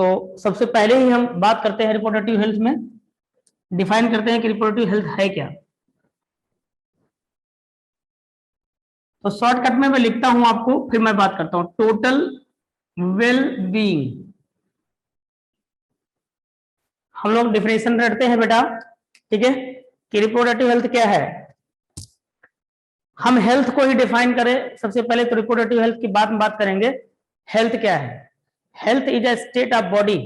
तो सबसे पहले ही हम बात करते हैं रिप्रोडक्टिव हेल्थ में, डिफाइन करते हैं कि रिप्रोडक्टिव हेल्थ है क्या। तो शॉर्टकट में मैं लिखता हूं आपको, फिर मैं बात करता हूं। टोटल वेल बीइंग, हम लोग डिफिनेशन रखते हैं बेटा, ठीक है, कि रिप्रोडक्टिव हेल्थ क्या है। हम हेल्थ को ही डिफाइन करें सबसे पहले, तो रिप्रोडक्टिव हेल्थ की बाद में बात करेंगे। हेल्थ क्या है? Health is a state of body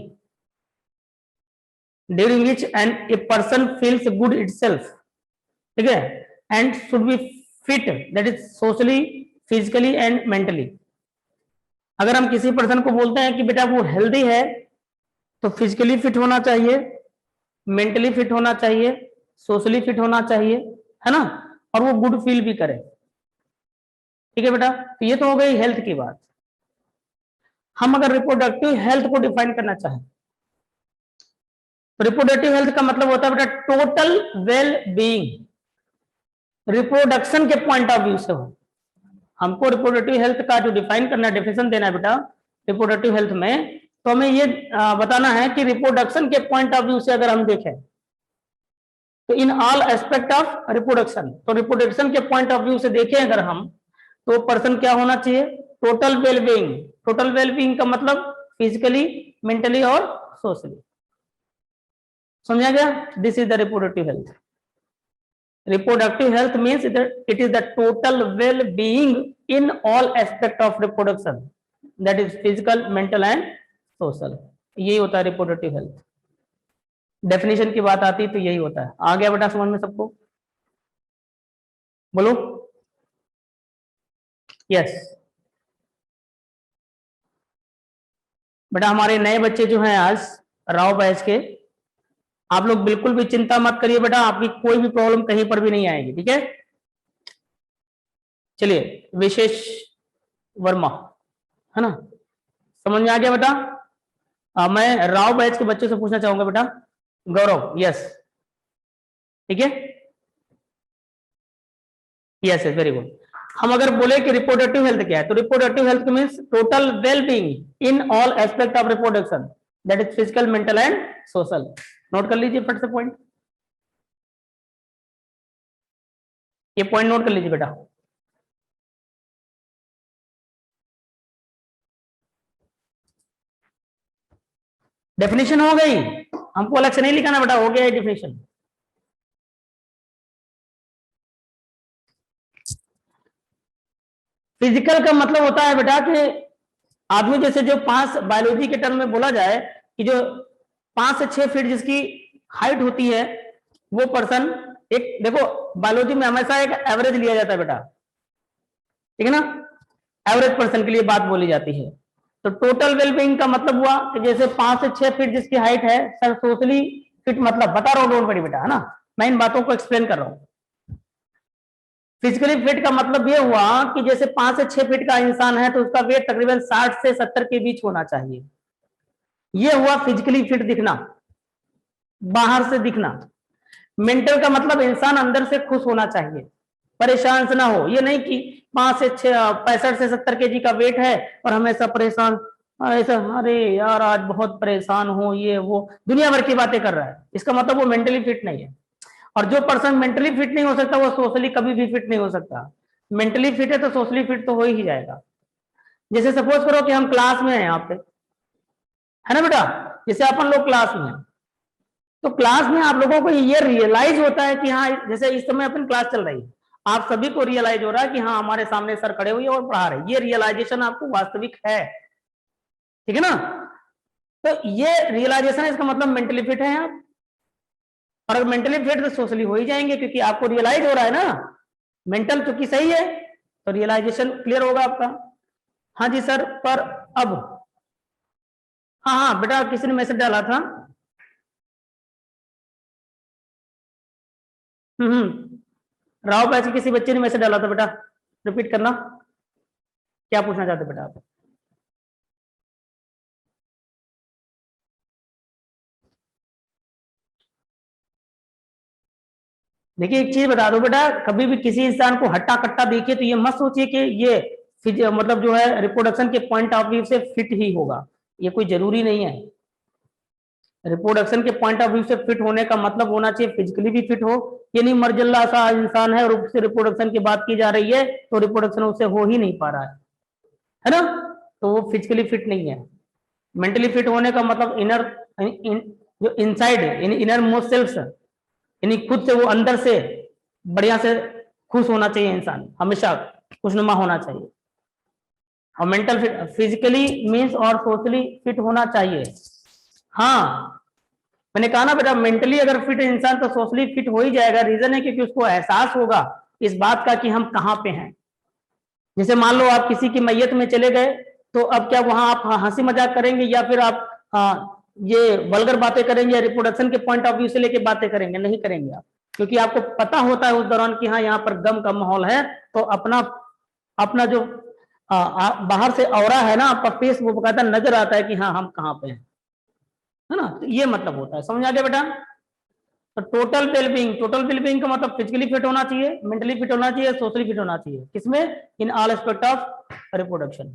during which and a person feels good itself, ठीक है, and should be fit, that is socially, physically and mentally. अगर हम किसी पर्सन को बोलते हैं कि बेटा वो हेल्दी है, तो फिजिकली फिट होना चाहिए, मेंटली फिट होना चाहिए, सोशली फिट होना चाहिए, है ना, और वो गुड फील भी करे, ठीक है बेटा। तो ये तो हो गई हेल्थ की बात। हम अगर रिप्रोडक्टिव हेल्थ को डिफाइन करना चाहें, तो रिप्रोडक्टिव हेल्थ का मतलब होता है बेटा टोटल वेल बीइंग, रिप्रोडक्शन के पॉइंट ऑफ व्यू से हो। हमको रिप्रोडक्टिव हेल्थ का जो डिफाइन करना, डेफिनेशन देना है बेटा रिप्रोडक्टिव हेल्थ में, तो हमें ये बताना है कि रिप्रोडक्शन के पॉइंट ऑफ व्यू से अगर हम देखें, तो in all aspect of reproduction, तो रिप्रोडक्शन के पॉइंट ऑफ व्यू से देखें अगर हम, तो पर्सन क्या होना चाहिए? Total wellbeing. टोटल वेलबींग का मतलब फिजिकली, मेंटली और सोशली। समझा गया? This is the reproductive health. Reproductive health means it is the total well-being in all aspect of reproduction, that is physical, mental and social. यही होता है reproductive health. Definition की बात आती तो यही होता है। आ गया बेटा समझ में सबको? बोलो यस। बेटा हमारे नए बच्चे जो हैं आज राव बैच के, आप लोग बिल्कुल भी चिंता मत करिए बेटा, आपकी कोई भी प्रॉब्लम कहीं पर भी नहीं आएगी, ठीक है। चलिए विशेष वर्मा, है ना, समझ में आ गया बेटा? मैं राव बैच के बच्चों से पूछना चाहूंगा बेटा, गौरव, यस, ठीक है, यस यस, वेरी गुड। हम अगर बोले कि रिप्रोडक्टिव हेल्थ क्या है, तो reproductive health means total wellbeing in all aspect of reproduction, that is physical, mental and social. Note कर लीजिए फट से पॉइंट, ये पॉइंट नोट कर लीजिए बेटा। डेफिनेशन हो गई, हमको अलग से नहीं लिखाना बेटा, हो गया डेफिनेशन। फिजिकल का मतलब होता है बेटा कि आदमी जैसे जो 5 बायोलॉजी के टर्म में बोला जाए कि जो 5 से 6 फीट जिसकी हाइट होती है, वो पर्सन, एक देखो बायोलॉजी में हमेशा एक एवरेज लिया जाता है बेटा, ठीक है ना, एवरेज पर्सन के लिए बात बोली जाती है। तो टोटल वेलबींग का मतलब हुआ कि जैसे 5 से 6 फीट जिसकी हाइट है, सर सोशली फिट, मतलब बता रहा हूँ, डोंट वरी बेटा, है ना, मैं इन बातों को एक्सप्लेन कर रहा हूँ। फिजिकली फिट का मतलब ये हुआ कि जैसे 5 से 6 फीट का इंसान है, तो उसका वेट तकरीबन 60 से 70 के बीच होना चाहिए। ये हुआ फिजिकली फिट दिखना, बाहर से दिखना। मेंटल का मतलब इंसान अंदर से खुश होना चाहिए, परेशान से ना हो। ये नहीं कि 5 से 65 से 70 केजी का वेट है और हमेशा परेशान, ऐसा अरे यार आज बहुत परेशान हो, ये वो दुनिया भर की बातें कर रहा है, इसका मतलब वो मेंटली फिट नहीं है। और जो पर्सन मेंटली फिट नहीं हो सकता, वो सोशली कभी भी फिट नहीं हो सकता। मेंटली फिट है तो सोशली फिट तो हो ही जाएगा। जैसे सपोज करो कि हम क्लास में हैं यहाँ पे, है ना बेटा, जैसे अपन लोग क्लास में हैं, तो क्लास में आप लोगों को ये रियलाइज होता है कि हाँ, जैसे इस समय अपन क्लास चल रही है, आप सभी को रियलाइज हो रहा है कि हाँ हमारे सामने सर खड़े हुए और पढ़ा रहे, ये रियलाइजेशन आपको वास्तविक है, ठीक है ना। तो ये रियलाइजेशन है, इसका मतलब मेंटली फिट है आप। और अगर मेंटली फिट तो सोशली हो ही जाएंगे, क्योंकि आपको रियलाइज हो रहा है ना, मेंटल चूंकि सही है तो रियलाइजेशन क्लियर होगा आपका। हाँ जी सर, पर अब हाँ हाँ बेटा, किसी ने मैसेज डाला था। राव बैच के किसी बच्चे ने मैसेज डाला था बेटा, रिपीट करना, क्या पूछना चाहते बेटा आप? देखिए एक चीज बता दो बेटा, कभी भी किसी इंसान को हट्टा कट्टा देखिए तो ये मत सोचिए कि ये मतलब जो है रिप्रोडक्शन के पॉइंट ऑफ व्यू से फिट ही होगा, ये कोई जरूरी नहीं है। रिप्रोडक्शन के पॉइंट ऑफ व्यू से फिट होने का मतलब होना चाहिए फिजिकली भी फिट हो, ये नहीं मर्जल्ला सा इंसान है और उससे रिप्रोडक्शन की बात की जा रही है तो रिप्रोडक्शन उससे हो ही नहीं पा रहा है ना, तो वो फिजिकली फिट नहीं है। मेंटली फिट होने का मतलब जो इनसाइड इनर मोस्ट सेल्फ, यानी खुद से वो अंदर से बढ़िया से खुश होना चाहिए, इंसान हमेशा खुशनुमा होना चाहिए। और मेंटल फिट फिजिकली मीन्स और सोशली फिट होना चाहिए। हाँ मैंने कहा ना बेटा, मेंटली अगर फिट इंसान तो सोशली फिट हो ही जाएगा। रीजन है क्योंकि उसको एहसास होगा इस बात का कि हम कहाँ पे हैं। जैसे मान लो आप किसी की मैयत में चले गए, तो अब क्या वहां आप हंसी मजाक करेंगे या फिर आप ये वल्गर बातें करेंगे, रिप्रोडक्शन के पॉइंट ऑफ व्यू से लेके बातें करेंगे? नहीं करेंगे आप, क्योंकि आपको पता होता है उस दौरान कि हाँ यहाँ पर गम का माहौल है। तो अपना अपना जो बाहर से ऑरा है ना, आपका फेस वो बकायदा नजर आता है कि हाँ हम कहाँ पे हैं, है ना। तो ये मतलब होता है, समझ आ गया बेटा। तो टोटल वेलबींग का मतलब फिजिकली फिट होना चाहिए, मेंटली फिट होना चाहिए, सोशली फिट होना चाहिए। किसमें? In all aspect of reproduction.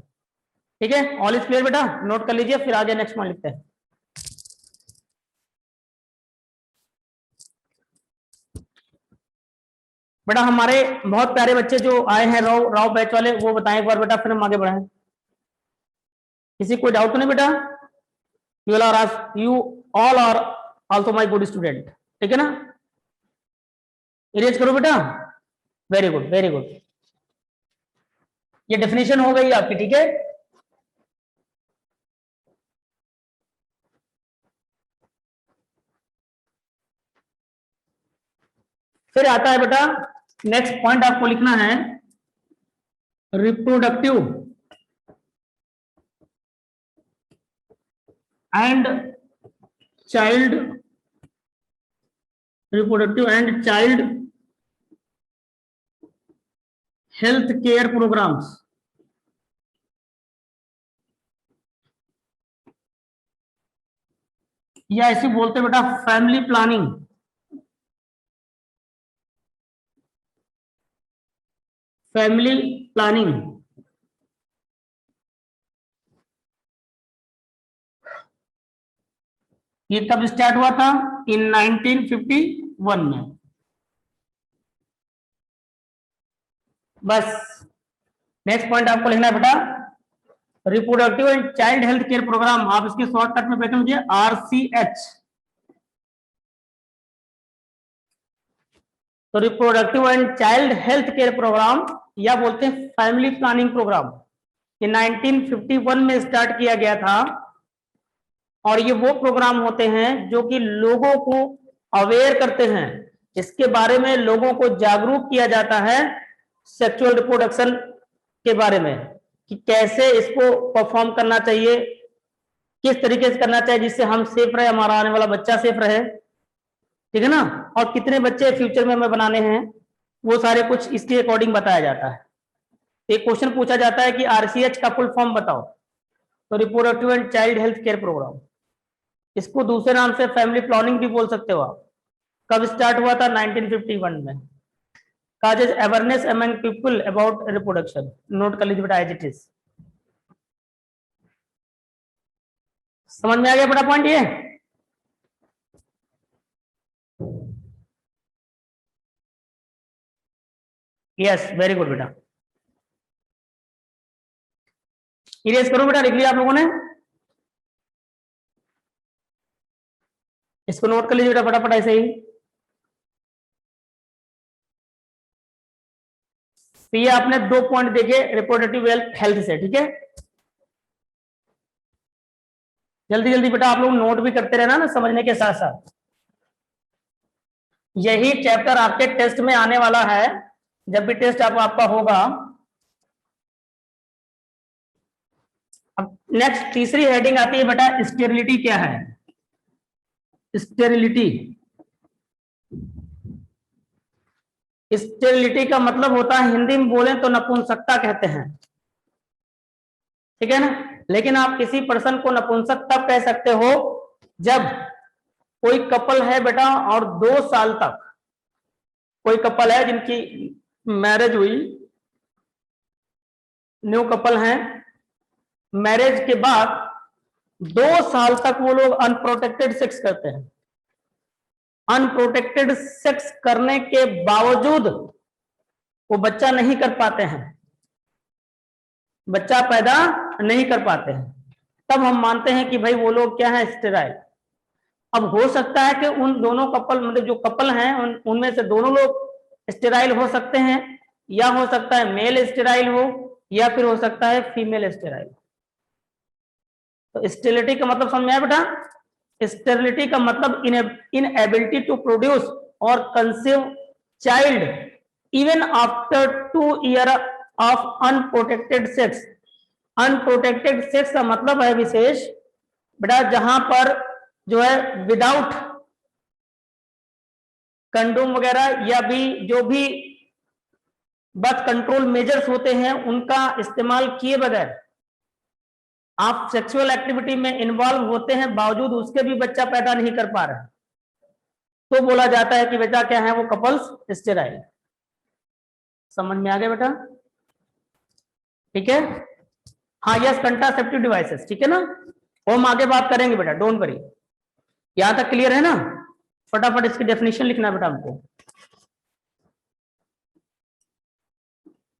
ठीक है, ऑल इज क्लियर बेटा, नोट कर लीजिए, फिर आगे नेक्स्ट पॉइंट लिखते हैं। बेटा हमारे बहुत प्यारे बच्चे जो आए हैं राव बैच वाले, वो बताएं एक बार बेटा, फिर हम आगे बढ़ाएं। किसी कोई डाउट तो नहीं बेटा? You all are also my good student, ठीक है ना? इरेज करो बेटा, वेरी गुड वेरी गुड। ये डेफिनेशन हो गई आपकी, ठीक है। फिर आता है बेटा नेक्स्ट पॉइंट, आपको लिखना है reproductive and child health care programs. या ऐसे बोलते बेटा फैमिली प्लानिंग, फैमिली प्लानिंग। ये तब स्टार्ट हुआ था इन 1951 में। बस नेक्स्ट पॉइंट आपको लिखना है बेटा reproductive and child health care program, आप इसके शॉर्टकट में बैठे मुझे RCH। तो reproductive and child health care program या बोलते हैं फैमिली प्लानिंग प्रोग्राम, ये 1951 में स्टार्ट किया गया था। और ये वो प्रोग्राम होते हैं जो कि लोगों को अवेयर करते हैं, इसके बारे में लोगों को जागरूक किया जाता है सेक्सुअल रिप्रोडक्शन के बारे में, कि कैसे इसको परफॉर्म करना चाहिए, किस तरीके से करना चाहिए जिससे हम सेफ रहे, हमारा आने वाला बच्चा सेफ रहे, ठीक है ना। और कितने बच्चे फ्यूचर में हमें बनाने हैं, वो सारे कुछ इसके अकॉर्डिंग बताया जाता है। एक क्वेश्चन पूछा जाता है कि RCH का फुल फॉर्म बताओ, तो reproductive and child health care program, इसको दूसरे नाम से फैमिली प्लानिंग भी बोल सकते हो आप। कब स्टार्ट हुआ था? 1951 में। Causes awareness among people about reproduction, note कर लीजिए बेटा एज इट इज। समझ में आ गया बड़ा पॉइंट ये? यस वेरी गुड बेटा, इरेज करो बेटा, लिख लिया आप लोगों ने? इसको नोट कर लीजिए बेटा फटाफट ऐसे ही। तो ये आपने 2 पॉइंट देखे रिप्रोडक्टिव हेल्थ से, ठीक है। जल्दी जल्दी बेटा आप लोग नोट भी करते रहना ना समझने के साथ साथ। यही चैप्टर आपके टेस्ट में आने वाला है, जब भी टेस्ट आपका होगा। अब नेक्स्ट तीसरी हेडिंग आती है बेटा स्टेरिलिटी क्या है? स्टेरिलिटी, स्टेरिलिटी का मतलब होता है हिंदी में बोले तो नपुंसकता कहते हैं, ठीक है ना। लेकिन आप किसी पर्सन को नपुंसक तब कह सकते हो जब कोई कपल है बेटा और 2 साल तक, कोई कपल है जिनकी मैरिज हुई, न्यू कपल हैं, मैरिज के बाद 2 साल तक वो लोग अनप्रोटेक्टेड सेक्स करते हैं। अनप्रोटेक्टेड सेक्स करने के बावजूद वो बच्चा नहीं कर पाते हैं, बच्चा पैदा नहीं कर पाते हैं, तब हम मानते हैं कि भाई वो लोग क्या है, स्टेराइल। अब हो सकता है कि उन दोनों कपल, मतलब जो कपल हैं उनमें से दोनों लोग स्टेराइल हो सकते हैं, या हो सकता है मेल स्टेराइल हो, या फिर हो सकता है फीमेल स्टेराइल। तो स्टेरिलिटी का मतलब समझ में आया बेटा? स्टेरिलिटी का मतलब इनएबिलिटी टू प्रोड्यूस और conceive child even after 2 year of unprotected sex. Unprotected sex का मतलब है विशेष बेटा जहां पर जो है विदाउट कंडोम वगैरह या भी जो भी बर्थ कंट्रोल मेजर्स होते हैं उनका इस्तेमाल किए बगैर आप सेक्सुअल एक्टिविटी में इन्वॉल्व होते हैं, बावजूद उसके भी बच्चा पैदा नहीं कर पा रहे, तो बोला जाता है कि बेटा क्या है, वो कपल्स स्टेराइल। समझ में आ गया बेटा? ठीक है। हाँ यस, कंट्रासेप्टिव डिवाइसेस, ठीक है ना, वो हम आगे बात करेंगे बेटा, डोंट वरी। यहां तक क्लियर है ना? फटाफट इसकी डेफिनेशन लिखना है बेटा हमको।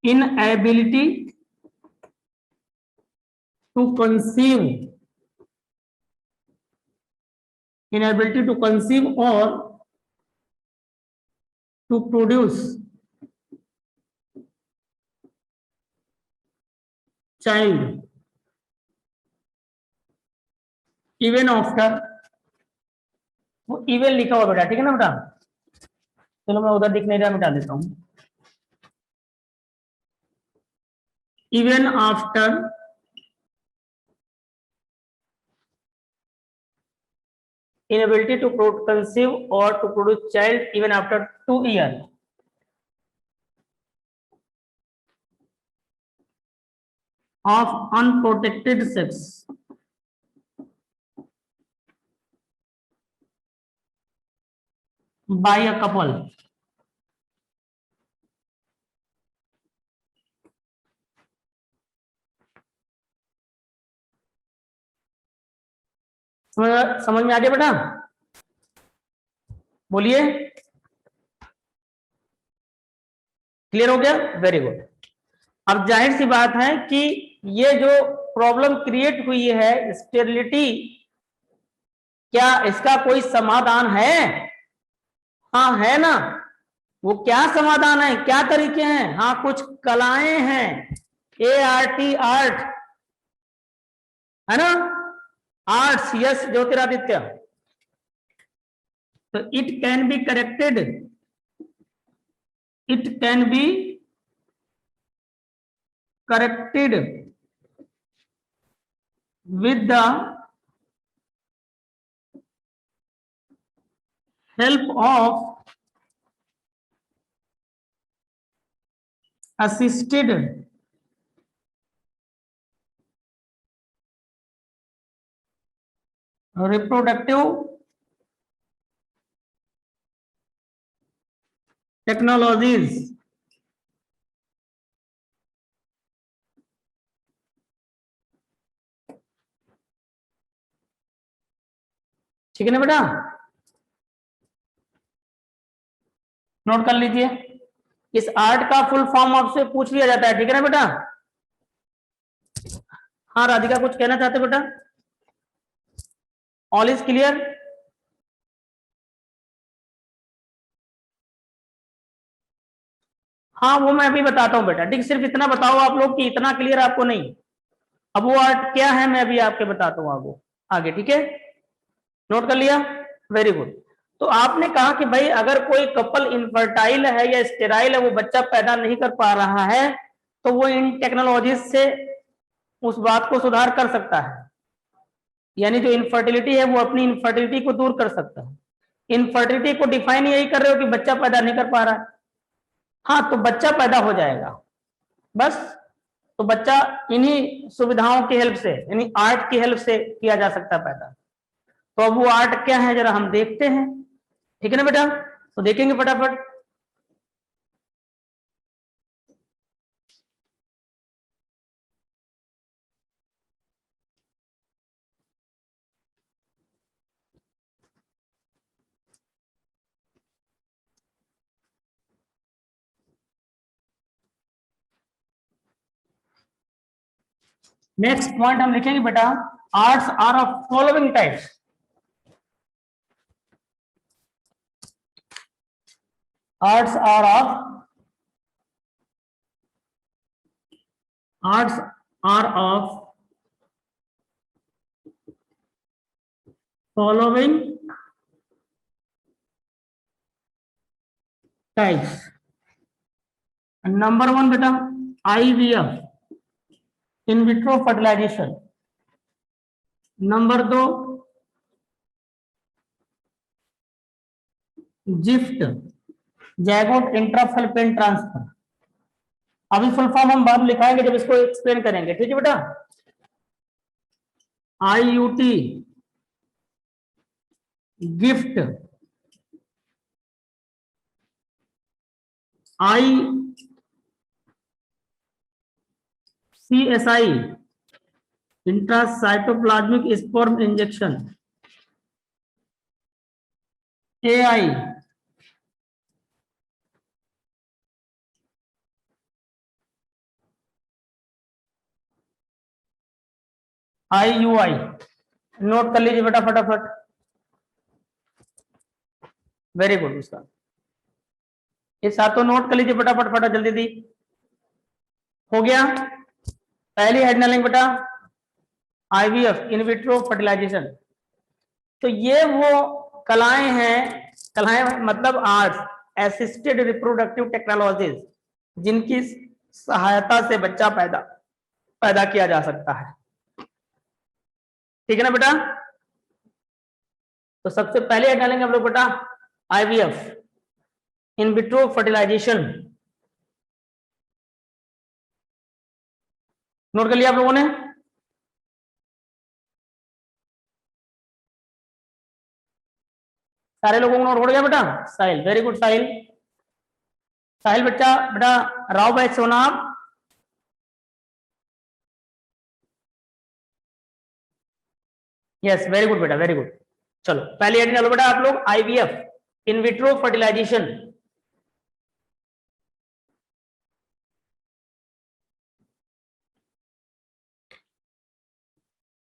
Inability to conceive, inability to conceive or to produce child even after, वो इवन लिखा हुआ बेटा, ठीक है ना बेटा? चलो मैं उधर दिख नहीं रहा, मिटा देता हूं। Even after inability to conceive or to produce child even after 2 years of unprotected sex by a couple समझ में आ गया बेटा? बोलिए, क्लियर हो गया? Very good. अब जाहिर सी बात है कि ये जो प्रॉब्लम क्रिएट हुई है स्टेरिलिटी, क्या इसका कोई समाधान है? हाँ है ना। वो क्या समाधान है, क्या तरीके हैं? हाँ कुछ कलाएं हैं, ART, आर्ट है ना, आर्ट्स, यस ज्योतिरादित्य। तो it can be corrected, it can be corrected with the help of assisted reproductive technologies। ठीक है ना बेटा? नोट कर लीजिए, इस आर्ट का फुल फॉर्म आपसे पूछ लिया जाता है, ठीक है ना बेटा? हाँ राधिका कुछ कहना चाहते बेटा? All is clear? हाँ वो मैं अभी बताता हूँ बेटा, ठीक, सिर्फ इतना बताओ आप लोग कि इतना क्लियर आपको नहीं। अब वो आर्ट क्या है मैं अभी आपके बताता हूँ आपको आगे, ठीक है? नोट कर लिया? Very good. तो आपने कहा कि भाई अगर कोई कपल इनफर्टाइल है या स्टेराइल है, वो बच्चा पैदा नहीं कर पा रहा है, तो वो इन टेक्नोलॉजीज से उस बात को सुधार कर सकता है, यानी जो इनफर्टिलिटी है वो अपनी इनफर्टिलिटी को दूर कर सकता है। इनफर्टिलिटी को डिफाइन यही कर रहे हो कि बच्चा पैदा नहीं कर पा रहा है, हाँ तो बच्चा पैदा हो जाएगा बस। तो बच्चा इन्हीं सुविधाओं की हेल्प से, यानी आर्ट की हेल्प से किया जा सकता है पैदा। तो अब वो आर्ट क्या है जरा हम देखते हैं, ठीक है ना बेटा? तो देखेंगे फटाफट। नेक्स्ट पॉइंट हम लिखेंगे बेटा, ARTs are of following types. ARTs are of following types. Number 1 बेटा IVF, in vitro fertilization. Number 2 GIFT, zygote intracellular transfer. अभी फुल फॉर्म हम बाद में लिखाएंगे जब इसको एक्सप्लेन करेंगे, ठीक है बेटा। IUT, gift, ICSI, intracytoplasmic sperm injection. AI, IUI। Note कर लीजिए बेटा फटाफट, वेरी गुड। उसका ये सातों नोट कर लीजिए फटाफट फटाफट, जल्दी दी। हो गया पहली हेडलाइन बेटा IVF, इन विट्रो फर्टिलाइजेशन। तो ये वो कलाएं हैं, कलाएं मतलब आर्ट्स असिस्टेड रिप्रोडक्टिव टेक्नोलॉजीज, जिनकी सहायता से बच्चा पैदा किया जा सकता है, ठीक है ना बेटा। तो सबसे पहले हेड डालेंगे हम लोग बेटा IVF, in vitro fertilization. Note कर लिया आप लोगों ने? सारे लोगों को नोट हो गया बेटा? साहिल, वेरी गुड साहिल। साहिल बच्चा बेटा राव बैच से होना आप। यस वेरी गुड बेटा, वेरी गुड। चलो पहले हेड डालो बेटा आप लोग IVF, इन विट्रो फर्टिलाइजेशन।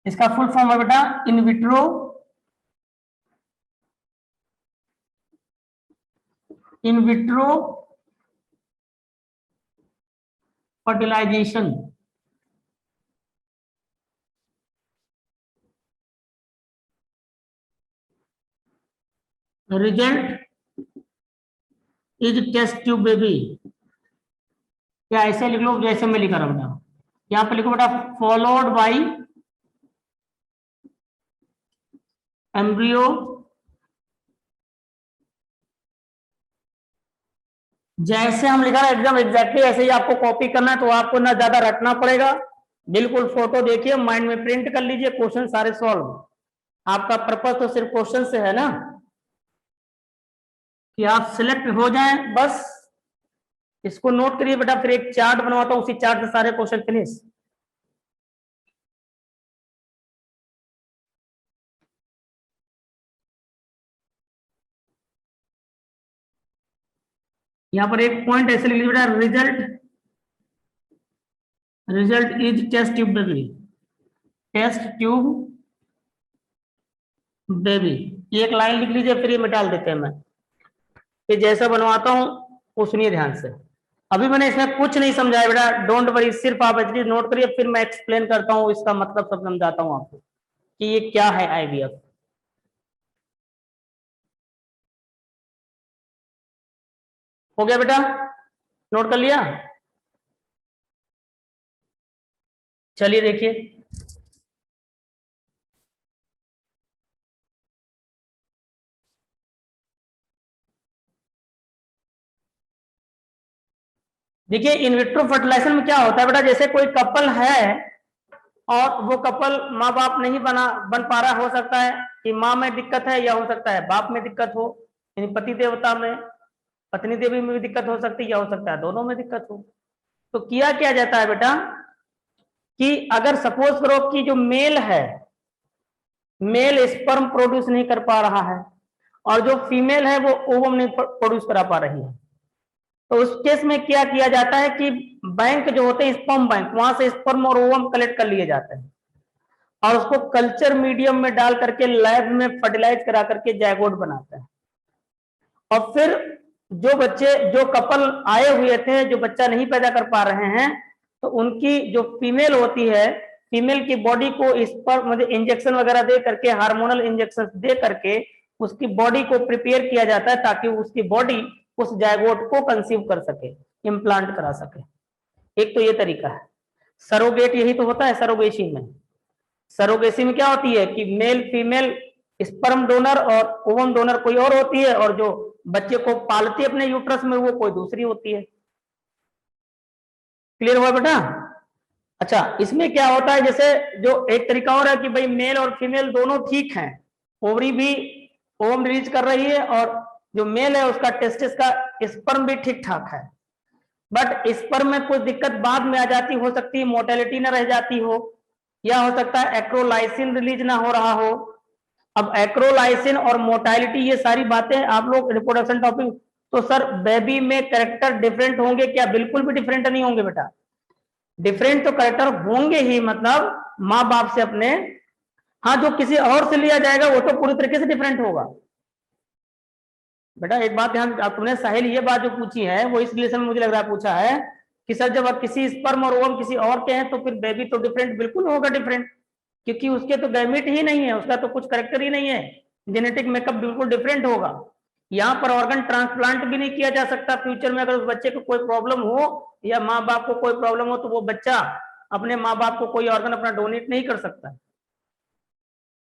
इसका फुल फॉर्म है बेटा in vitro fertilization. Result is test tube baby, या ऐसे लिख लो जैसे मैं लिखा रहा बेटा। यहां पर लिखो बेटा फॉलोड बाई एम्ब्रियो जैसे हम लिखा रहे एकदम एग्जैक्टली ऐसे ही आपको कॉपी करना है, तो आपको ना ज्यादा रटना पड़ेगा, बिल्कुल फोटो देखिए माइंड में प्रिंट कर लीजिए, क्वेश्चन सारे सॉल्व। आपका पर्पस तो सिर्फ क्वेश्चन से है ना, कि आप सिलेक्ट हो जाएं बस। इसको नोट करिए बेटा, फिर एक चार्ट बनवाता हूं, उसी चार्ट से सारे क्वेश्चन फिनिश। यहां पर एक पॉइंट ऐसे लिख लीजिए बेटा, result is test tube baby, test tube baby. एक लाइन लिख लीजिए, फिर ये मिटा देते हैं। मैं ये जैसा बनवाता हूं वो सुनिए ध्यान से। अभी मैंने इसमें कुछ नहीं समझाया बेटा, डोंट वरी, सिर्फ आप एटलीस्ट नोट करिए, फिर मैं एक्सप्लेन करता हूं, इसका मतलब सब समझाता हूं आपको कि ये क्या है IVF। हो गया बेटा? नोट कर लिया? चलिए देखिए, देखिए इन विट्रो फर्टिलाइजेशन में क्या होता है बेटा, जैसे कोई कपल है और वो कपल माँ बाप नहीं बन पा रहा, हो सकता है कि माँ में दिक्कत है, या हो सकता है बाप में दिक्कत हो, यानी पति देवता में, पत्नी देवी में भी दिक्कत हो सकती है, या हो सकता है दोनों में दिक्कत हो। तो किया जाता है बेटा कि अगर सपोज करो कि जो मेल है, मेल स्पर्म प्रोड्यूस नहीं कर पा रहा है, और जो फीमेल है वो ओवम नहीं प्रोड्यूस करा पा रही है, तो उस केस में क्या किया जाता है कि बैंक जो होते हैं स्पर्म बैंक, वहां से स्पर्म और ओवम कलेक्ट कर लिए जाते हैं और उसको कल्चर मीडियम में डाल करके लैब में फर्टिलाइज करा करके जायगोट बनाते हैं। और फिर जो बच्चे, जो कपल आए हुए थे जो बच्चा नहीं पैदा कर पा रहे हैं, तो उनकी जो फीमेल होती है, फीमेल की बॉडी को इस पर मतलब इंजेक्शन वगैरह दे करके, हार्मोनल इंजेक्शन दे करके उसकी बॉडी को प्रिपेयर किया जाता है ताकि उसकी बॉडी उस जायगोट को कंसीव कर सके, इम्प्लांट करा सके। एक तो ये तरीका है। सरोगेट यही तो होता है सरोगेसी में। सरोगेसी में क्या होती है कि मेल फीमेल स्पर्म डोनर और ओवम डोनर कोई और होती है, और जो बच्चे को पालती है अपने यूट्रस में वो कोई दूसरी होती है। क्लियर हुआ बेटा? अच्छा, इसमें क्या होता है, जैसे जो एक तरीका और है कि भाई मेल और फीमेल दोनों ठीक हैं, ओवरी भी ओवम रिलीज कर रही है और जो मेल है उसका टेस्टिस का स्पर्म भी ठीक ठाक है, बट स्पर्म में कुछ दिक्कत बाद में आ जाती, हो सकती है मोर्टेलिटी ना रह जाती हो, या हो सकता है एक्रोलाइसिन रिलीज ना हो रहा हो। अब एक्रोलाइसिन और मोर्टेलिटी ये सारी बातें आप लोग रिप्रोडक्शन टॉपिक, तो सर बेबी में कैरेक्टर डिफरेंट होंगे क्या? बिल्कुल भी डिफरेंट नहीं होंगे बेटा। डिफरेंट तो कैरेक्टर होंगे ही, मतलब माँ बाप से अपने, हाँ जो किसी और से लिया जाएगा वो तो पूरी तरीके से डिफरेंट होगा। बेटा एक बात ध्यान, तुमने साहिल ये बात जो पूछी है वो इस रिलेशन में मुझे लग रहा है पूछा है कि सर जब आप किसी स्पर्म और ओवम किसी और के हैं तो फिर बेबी तो डिफरेंट बिल्कुल होगा डिफरेंट, क्योंकि उसके तो गैमेट ही नहीं है, उसका तो कुछ करेक्टर ही नहीं है, जेनेटिक मेकअप बिल्कुल डिफरेंट होगा। यहाँ पर ऑर्गन ट्रांसप्लांट भी नहीं किया जा सकता फ्यूचर में, अगर उस बच्चे को कोई प्रॉब्लम हो या माँ बाप को कोई प्रॉब्लम हो तो वो बच्चा अपने माँ बाप को कोई ऑर्गन अपना डोनेट नहीं कर सकता।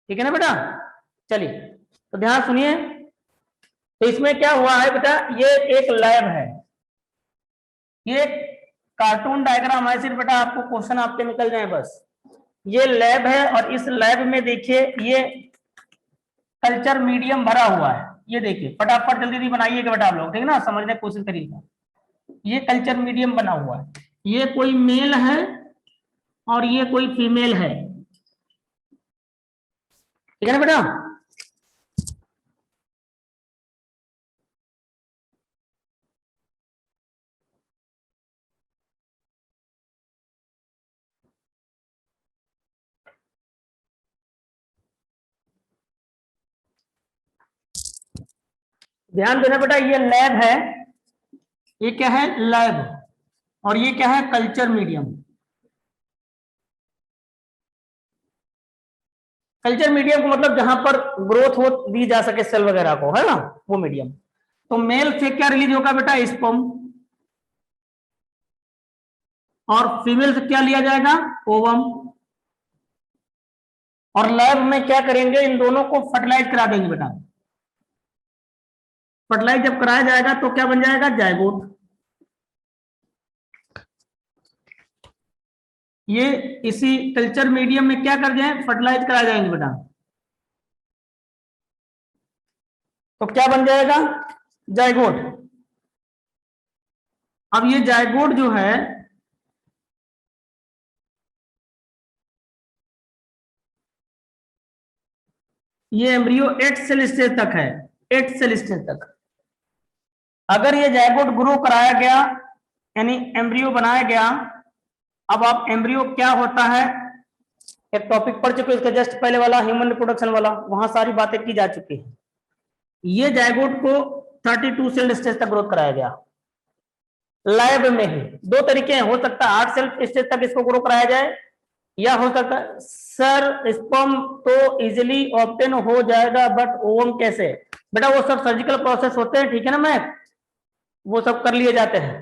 ठीक है ना बेटा? चलिए तो ध्यान सुनिए। तो इसमें क्या हुआ है बेटा, ये एक लैब है, ये कार्टून डायग्राम है सिर्फ बेटा, आपको क्वेश्चन आपके निकल जाए बस। ये लैब है और इस लैब में देखिए ये कल्चर मीडियम भरा हुआ है, ये देखिए फटाफट जल्दी जल्दी बनाइएगा बेटा आप लोग, ठीक है ना, समझने की कोशिश करिएगा। ये कल्चर मीडियम बना हुआ है, ये कोई मेल है और ये कोई फीमेल है, ठीक है ना बेटा? ध्यान देना बेटा, ये लैब है, ये क्या है लैब, और ये क्या है कल्चर मीडियम। कल्चर मीडियम को मतलब जहां पर ग्रोथ हो दी जा सके सेल वगैरह को, है ना, वो मीडियम। तो मेल से क्या रिलीज होगा बेटा स्पर्म, और फीमेल से क्या लिया जाएगा ओवम, और लैब में क्या करेंगे इन दोनों को फर्टिलाइज करा देंगे बेटा। फर्टिलाइज जब कराया जाएगा तो क्या बन जाएगा जायगोट। ये इसी कल्चर मीडियम में क्या कर जाए फर्टिलाइज कराया जाएंगे बेटा, तो क्या बन जाएगा जायगोट। अब ये जायगोट जो है ये एम्ब्रियो 8 सेल स्टेज तक है, 8 सेल स्टेज तक। अगर ये जायगोट ग्रो कराया गया यानी एम्ब्रियो बनाया गया, अब आप एम्ब्रियो क्या होता है एक टॉपिक पढ़ चुके, इसका जस्ट पहले वाला ह्यूमन रिप्रोडक्शन वाला, वहां सारी बातें की जा चुकी है। ये जायगोट को 32 सेल स्टेज तक ग्रोथ कराया गया लैब में ही। दो तरीके हैं, हो सकता है 8 सेल स्टेज तक इसको ग्रो कराया जाए, या हो सकता है सर स्पर्म तो इजिली ऑब्टेन हो जाएगा बट ओवम कैसे? बेटा वो सब सर्जिकल प्रोसेस होते हैं, ठीक है ना, मैं वो सब कर लिए जाते हैं,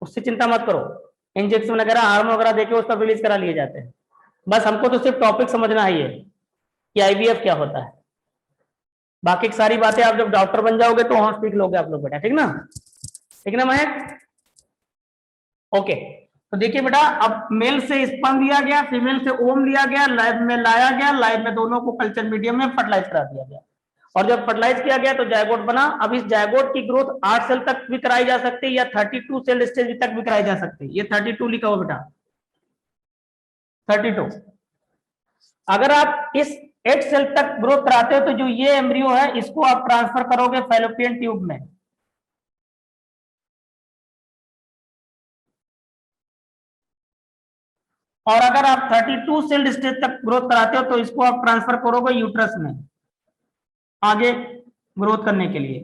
उससे चिंता मत करो। इंजेक्शन वगैरह हार्मोन वगैरह देके वो सब रिलीज करा लिए जाते हैं। बस हमको तो सिर्फ टॉपिक समझना है ये कि आईवीएफ क्या होता है, बाकी की सारी बातें आप जब डॉक्टर बन जाओगे तो वहां सीख लोगे आप लोग बेटा, ठीक ना, ठीक ना महक? ओके, तो देखिए बेटा अब मेल से स्पर्म लिया गया, फीमेल से ओम लिया गया, लैब में लाया गया, लैब में दोनों को कल्चर मीडियम में फर्टिलाइज करा दिया गया, और जब फर्टिलाइज किया गया तो जायगोट बना। अब इस जायगोट की ग्रोथ 8 सेल तक भी कराई जा सकती है या 32 सेल स्टेज तक भी कराई जा सकती है। ये 32 लिखा हो बेटा, 32। अगर आप इस 8 सेल तक ग्रोथ कराते हो तो जो ये एम्ब्रियो है इसको आप ट्रांसफर करोगे फैलोपियन ट्यूब में, और अगर आप 32 सेल्ड स्टेज तक ग्रोथ कराते हो तो इसको आप ट्रांसफर करोगे यूट्रस में आगे ग्रोथ करने के लिए,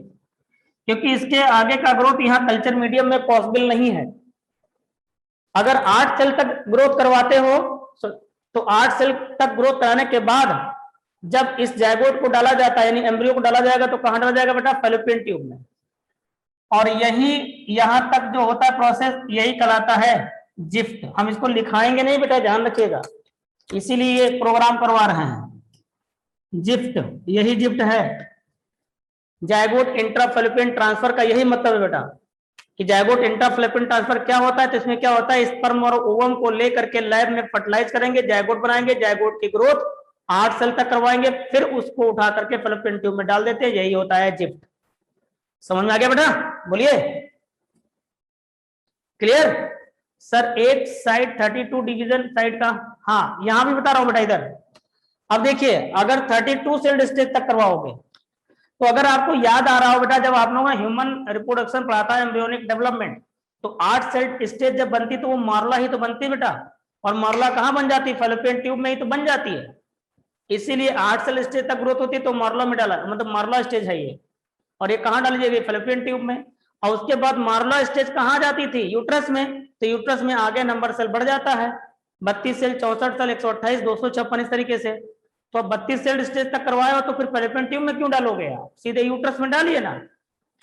क्योंकि इसके आगे का ग्रोथ यहाँ कल्चर मीडियम में पॉसिबल नहीं है। अगर 8 सेल तक ग्रोथ करवाते हो तो 8 सेल तक ग्रोथ कराने के बाद जब इस जायगोट को डाला जाता है यानी एम्ब्रियो को डाला जाएगा तो कहां डाला जाएगा बेटा? फैलोपियन ट्यूब में। और यही यहां तक जो होता है प्रोसेस यही कहलाता है जिफ्ट। हम इसको लिखाएंगे नहीं बेटा, ध्यान रखिएगा, इसीलिए ये प्रोग्राम करवा रहे हैं। जिफ्ट, यही जिफ्ट है। जायगोट इंट्राफैलोपियन ट्रांसफर का यही मतलब है बेटा कि जायगोट इंट्राफैलोपियन ट्रांसफर क्या होता है। तो इसमें क्या होता है, स्पर्म और ओवम को लेकर के लैब में फर्टिलाइज करेंगे, जायगोट बनाएंगे, जायगोट की ग्रोथ 8 सेल तक करवाएंगे, फिर उसको उठा करके फैलोपियन ट्यूब में डाल देते हैं। यही होता है जिफ्ट। समझ में आ गया बेटा? बोलिए, क्लियर? सर एक साइड 32 डिवीजन साइड का, हाँ यहां भी बता रहा हूं बेटा इधर। अब देखिए, अगर 32 सेल्ड स्टेज तक करवाओगे तो अगर आपको याद आ रहा हो बेटा, जब आप लोगों ने ह्यूमन रिप्रोडक्शन पढ़ा था, एम्ब्रियोनिक डेवलपमेंट, तो 8 सेल स्टेज जब बनती तो वो मार्ला ही तो बनती बेटा। और मार्ला कहां बन जाती? फैलोपियन ट्यूब में ही तो बन जाती है। इसीलिए 8 सेल स्टेज तक ग्रोथ होती है तो मार्ला में डाला, मतलब मार्ला स्टेज है ये। और ये कहां डाली जाएगी? फैलोपियन ट्यूब में। और उसके बाद मार्ला स्टेज कहां जाती थी? यूट्रस में। तो यूट्रस में आगे नंबर सेल बढ़ जाता है, 32 सेल, 64 सेल, 128, 256, इस तरीके से। तो अब 32 सेल स्टेज तक करवाए हो तो फिर फैलोपियन ट्यूब में क्यों डालोगे आप? सीधे यूट्रस में डालिए ना।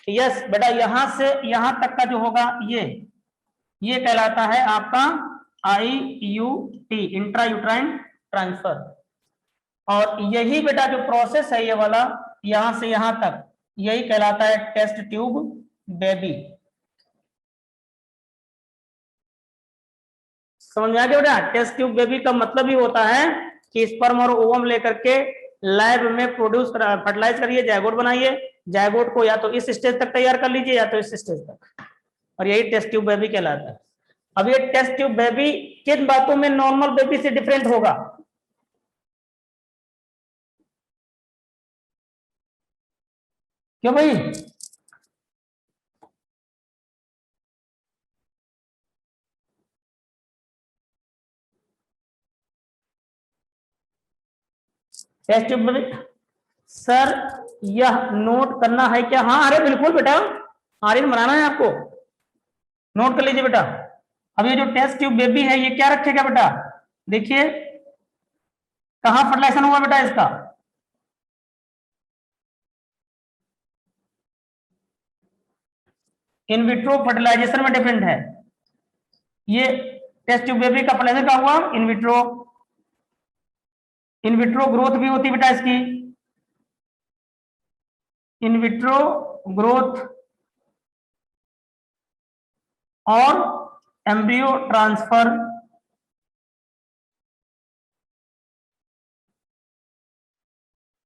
यस बेटा, यहां से यहां तक का जो होगा ये कहलाता है आपका IUT, इंट्रा यूट्राइन ट्रांसफर। और यही बेटा जो प्रोसेस है ये वाला, यहां से यहां तक, यही कहलाता है टेस्ट ट्यूब बेबी। समझ में आ गया बेटा? टेस्ट ट्यूब बेबी का मतलब ही होता है कि स्पर्म और ओवम लेकर के लैब में प्रोड्यूस फर्टिलाइज करिए, जायगोट बनाइए, जायगोट को या तो इस स्टेज तक तैयार कर लीजिए या तो इस स्टेज तक, और यही टेस्ट ट्यूब बेबी कहलाता है। अब ये टेस्ट ट्यूब बेबी किन बातों में नॉर्मल बेबी से डिफरेंट होगा? क्यों भाई? टेस्ट ट्यूब बेबी सर यह नोट करना है क्या? हाँ अरे बिल्कुल बेटा, आर्यन बनाना है आपको, नोट कर लीजिए बेटा। अब ये जो टेस्ट ट्यूब बेबी है ये क्या रखेगा बेटा? देखिए कहां फर्टिलाइजेशन हुआ बेटा इसका? इन विट्रो फर्टिलाइजेशन में डिफरेंट है। ये टेस्ट ट्यूब बेबी का फर्टिलाइजेशन का हुआ in vitro. In vitro growth भी होती बेटा इसकी, इन विट्रो ग्रोथ और एम्ब्रियो ट्रांसफर।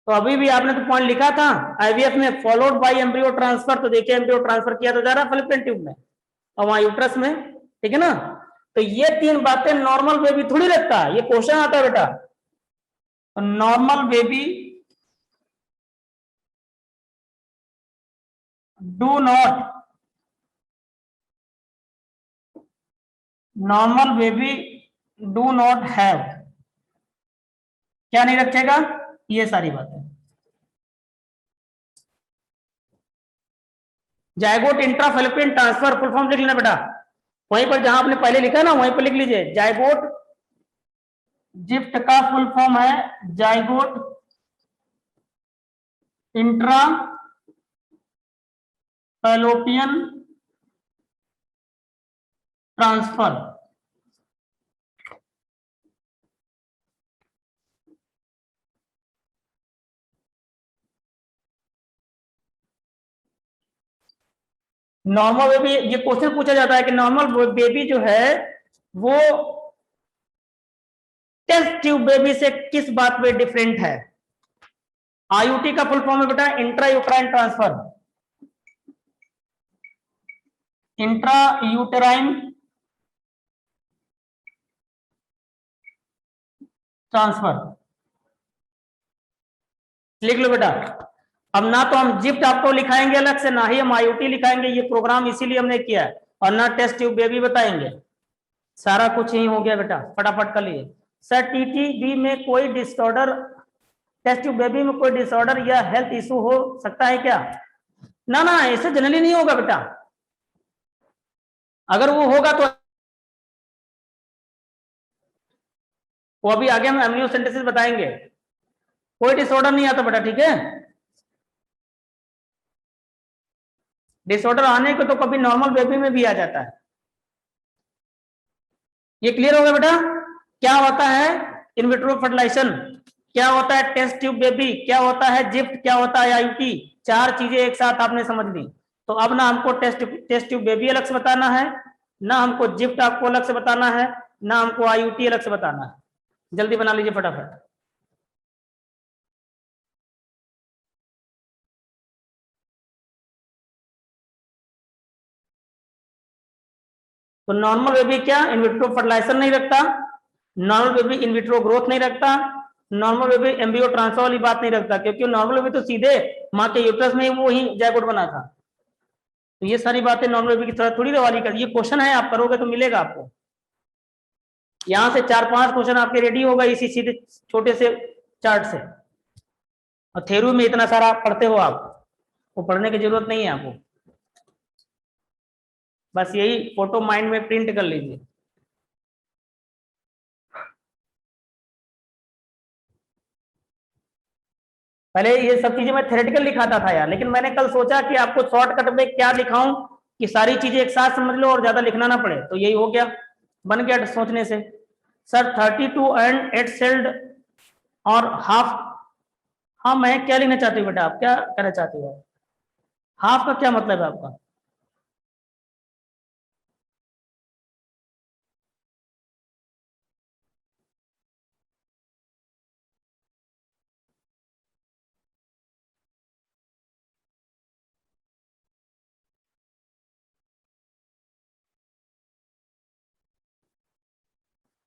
तो अभी भी आपने तो पॉइंट लिखा था आईवीएफ में फॉलोड बाय एम्ब्रियो ट्रांसफर। तो देखिए एम्ब्रियो ट्रांसफर किया तो जा रहा है फैलोपियन ट्यूब में और वहां यूट्रस में, ठीक है ना? तो ये 3 बातें नॉर्मल बेबी थोड़ी रखता है, ये क्वेश्चन आता है बेटा। Normal baby do not, normal baby do not have, क्या नहीं रखेगा? ये सारी बातें। जायगोट इंट्राफैलोपियन ट्रांसफर फुल फॉर्म लिख लेना बेटा, वहीं पर जहां आपने पहले लिखा ना वहीं पर लिख लीजिए। जायगोट जिफ्ट का फुल फॉर्म है zygote intra fallopian transfer. Normal baby, ये क्वेश्चन पूछा जाता है कि नॉर्मल बेबी जो है वो टेस्ट ट्यूब बेबी से किस बात पे डिफरेंट है? आईयूटी का फुल फॉर्म है बेटा intra uterine transfer, intra uterine transfer. लिख लो बेटा। अब ना तो हम जिफ्ट आपको लिखाएंगे अलग से, ना ही हम आईयूटी लिखाएंगे, ये प्रोग्राम इसीलिए हमने किया है, और ना टेस्ट ट्यूब बेबी बताएंगे। सारा कुछ ही हो गया बेटा, फटाफट कर लिए। सर टीटीबी में कोई डिसऑर्डर, टेस्ट ट्यूब बेबी में कोई डिसऑर्डर या हेल्थ इशू हो सकता है क्या? ना ना, ऐसे जनरली नहीं होगा बेटा। अगर वो होगा तो वो अभी आगे हम एमनियोसेंटेसिस बताएंगे। कोई डिसऑर्डर नहीं आता बेटा, ठीक है। डिसऑर्डर आने को तो कभी नॉर्मल बेबी में भी आ जाता है। ये क्लियर हो गया बेटा? क्या होता है इन विट्रो फर्टिलाइजेशन, क्या होता है टेस्ट ट्यूब बेबी, क्या होता है जिफ्ट, क्या होता है आईयूटी, चार चीजें एक साथ आपने समझ ली। तो अब ना हमको टेस्ट ट्यूब बेबी अलग से बताना है, ना हमको जिफ्ट आपको अलग से बताना है, ना हमको आईयूटी अलग से बताना है। जल्दी बना लीजिए फटाफट। तो नॉर्मल बेबी क्या इन विट्रो फर्टिलाइजेशन नहीं रखता, normal baby in vitro growth नहीं रखता, नॉर्मल बेबी एम्ब्रियो ट्रांसफर वाली बात नहीं रखता, क्योंकि नॉर्मल बेबी तो सीधे माँ के यूट्रस में वो ही जायगोट बना था। तो ये सारी बातें नॉर्मल बेबी की तरह थोड़ी रवाली कर, ये क्वेश्चन है, आप करोगे तो मिलेगा आपको। यहां से 4-5 क्वेश्चन आपके रेडी होगा इसी सीधे छोटे से चार्ट से। और थेरू में इतना सारा पढ़ते हो आप, वो पढ़ने की जरूरत नहीं है आपको, बस यही फोटो माइंड में प्रिंट कर लीजिए। पहले ये सब चीजें मैं थ्योरेटिकल लिखाता था यार, लेकिन मैंने कल सोचा कि आपको शॉर्टकट में क्या दिखाऊं कि सारी चीजें एक साथ समझ लो और ज्यादा लिखना ना पड़े, तो यही हो गया, बन गया सोचने से। सर 32 एंड 8 सेल्ड और हाफ, हाँ मैं क्या लिखना चाहती हूँ बेटा, आप क्या कहना चाहते हो? हाफ का क्या मतलब है आपका?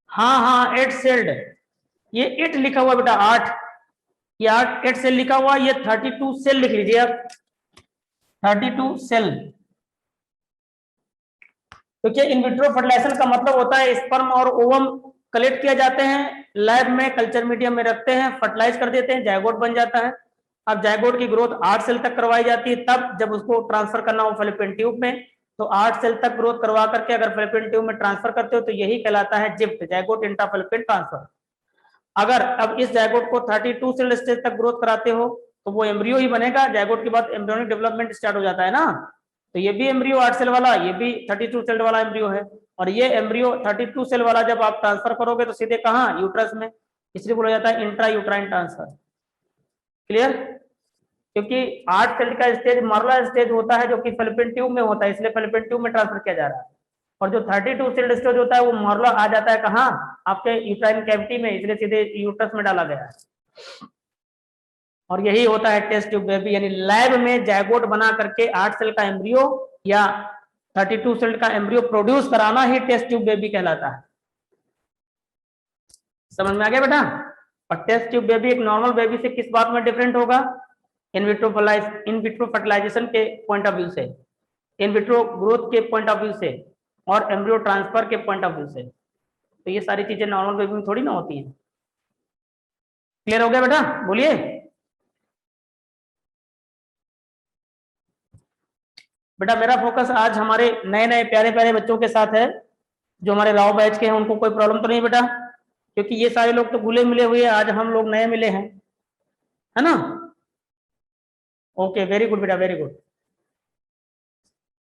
हाँ हाँ 8 सेल्ड, ये 8 लिखा हुआ बेटा, 8, ये 8 सेल लिखा हुआ, ये 32 सेल लिख लीजिए आप, 32 सेल। क्योंकि इन विट्रो फर्टिलाइजेशन का मतलब होता है स्पर्म और ओवम कलेक्ट किया जाते हैं, लैब में कल्चर मीडियम में रखते हैं, फर्टिलाइज कर देते हैं, जायगोट बन जाता है। अब जायगोट की ग्रोथ 8 सेल तक करवाई जाती है, तब जब उसको ट्रांसफर करना हो फैलोपियन ट्यूब में, तो 8 सेल तक ग्रोथ करवा करके अगर फैलोपियन ट्यूब में ट्रांसफर करते हो तो यही कहलाता है जिफ्ट, जायगोट इंट्राफैलोपियन ट्रांसफर। अगर अब इस जायगोट को 32 सेल स्टेज तक ग्रोथ कराते हो तो वो एम्ब्रियो ही बनेगा, जायगोट के बाद एम्ब्रियोनिक डेवलपमेंट स्टार्ट हो जाता है ना। तो ये भी एम्ब्रियो 8 सेल वाला, ये भी 32 सेल वाला एम्ब्रियो है, और ये एम्ब्रियो 32 सेल वाला जब आप ट्रांसफर करोगे तो सीधे कहाँ, यूट्रस में, इसलिए बोला जाता है इंट्रा यूट्राइन ट्रांसफर। क्लियर? क्योंकि 8 सेल का स्टेज मॉर्ला स्टेज होता है जो कि फैलोपियन ट्यूब में होता है, इसलिए फैलोपियन ट्यूब में ट्रांसफर किया जा रहा है। और जो 32 सेल स्टेज होता है वो मॉर्ला आ जाता है कहाँ, आपके यूट्राइन कैविटी में, इसलिए सीधे यूट्रस में डाला गया है। और यही होता है टेस्ट ट्यूब बेबी, यानी लैब में जायगोट बना करके 8 सेल का एम्ब्रियो या 32 सेल का एम्ब्रियो प्रोड्यूस कराना ही टेस्ट ट्यूब बेबी कहलाता है। समझ में आ गया बेटा? और टेस्ट ट्यूब बेबी एक नॉर्मल बेबी से किस बात में डिफरेंट होगा? इन विट्रो फर्टिलाइजेशन के पॉइंट ऑफ व्यू से, इन विट्रो ग्रोथ के पॉइंट ऑफ व्यू से, और एम्ब्रियो ट्रांसफर के पॉइंट ऑफ व्यू से। तो ये सारी चीजें नॉर्मल बेबी में थोड़ी ना होती हैं। क्लियर हो गया बेटा? बोलिए। बेटा मेरा फोकस आज हमारे नए नए प्यारे प्यारे बच्चों के साथ है, जो हमारे राव बैच के हैं, उनको कोई प्रॉब्लम तो नहीं बेटा? क्योंकि ये सारे लोग तो घुले मिले हुए हैं, आज हम लोग नए मिले हैं, है ना? ओके, वेरी गुड बेटा, वेरी गुड,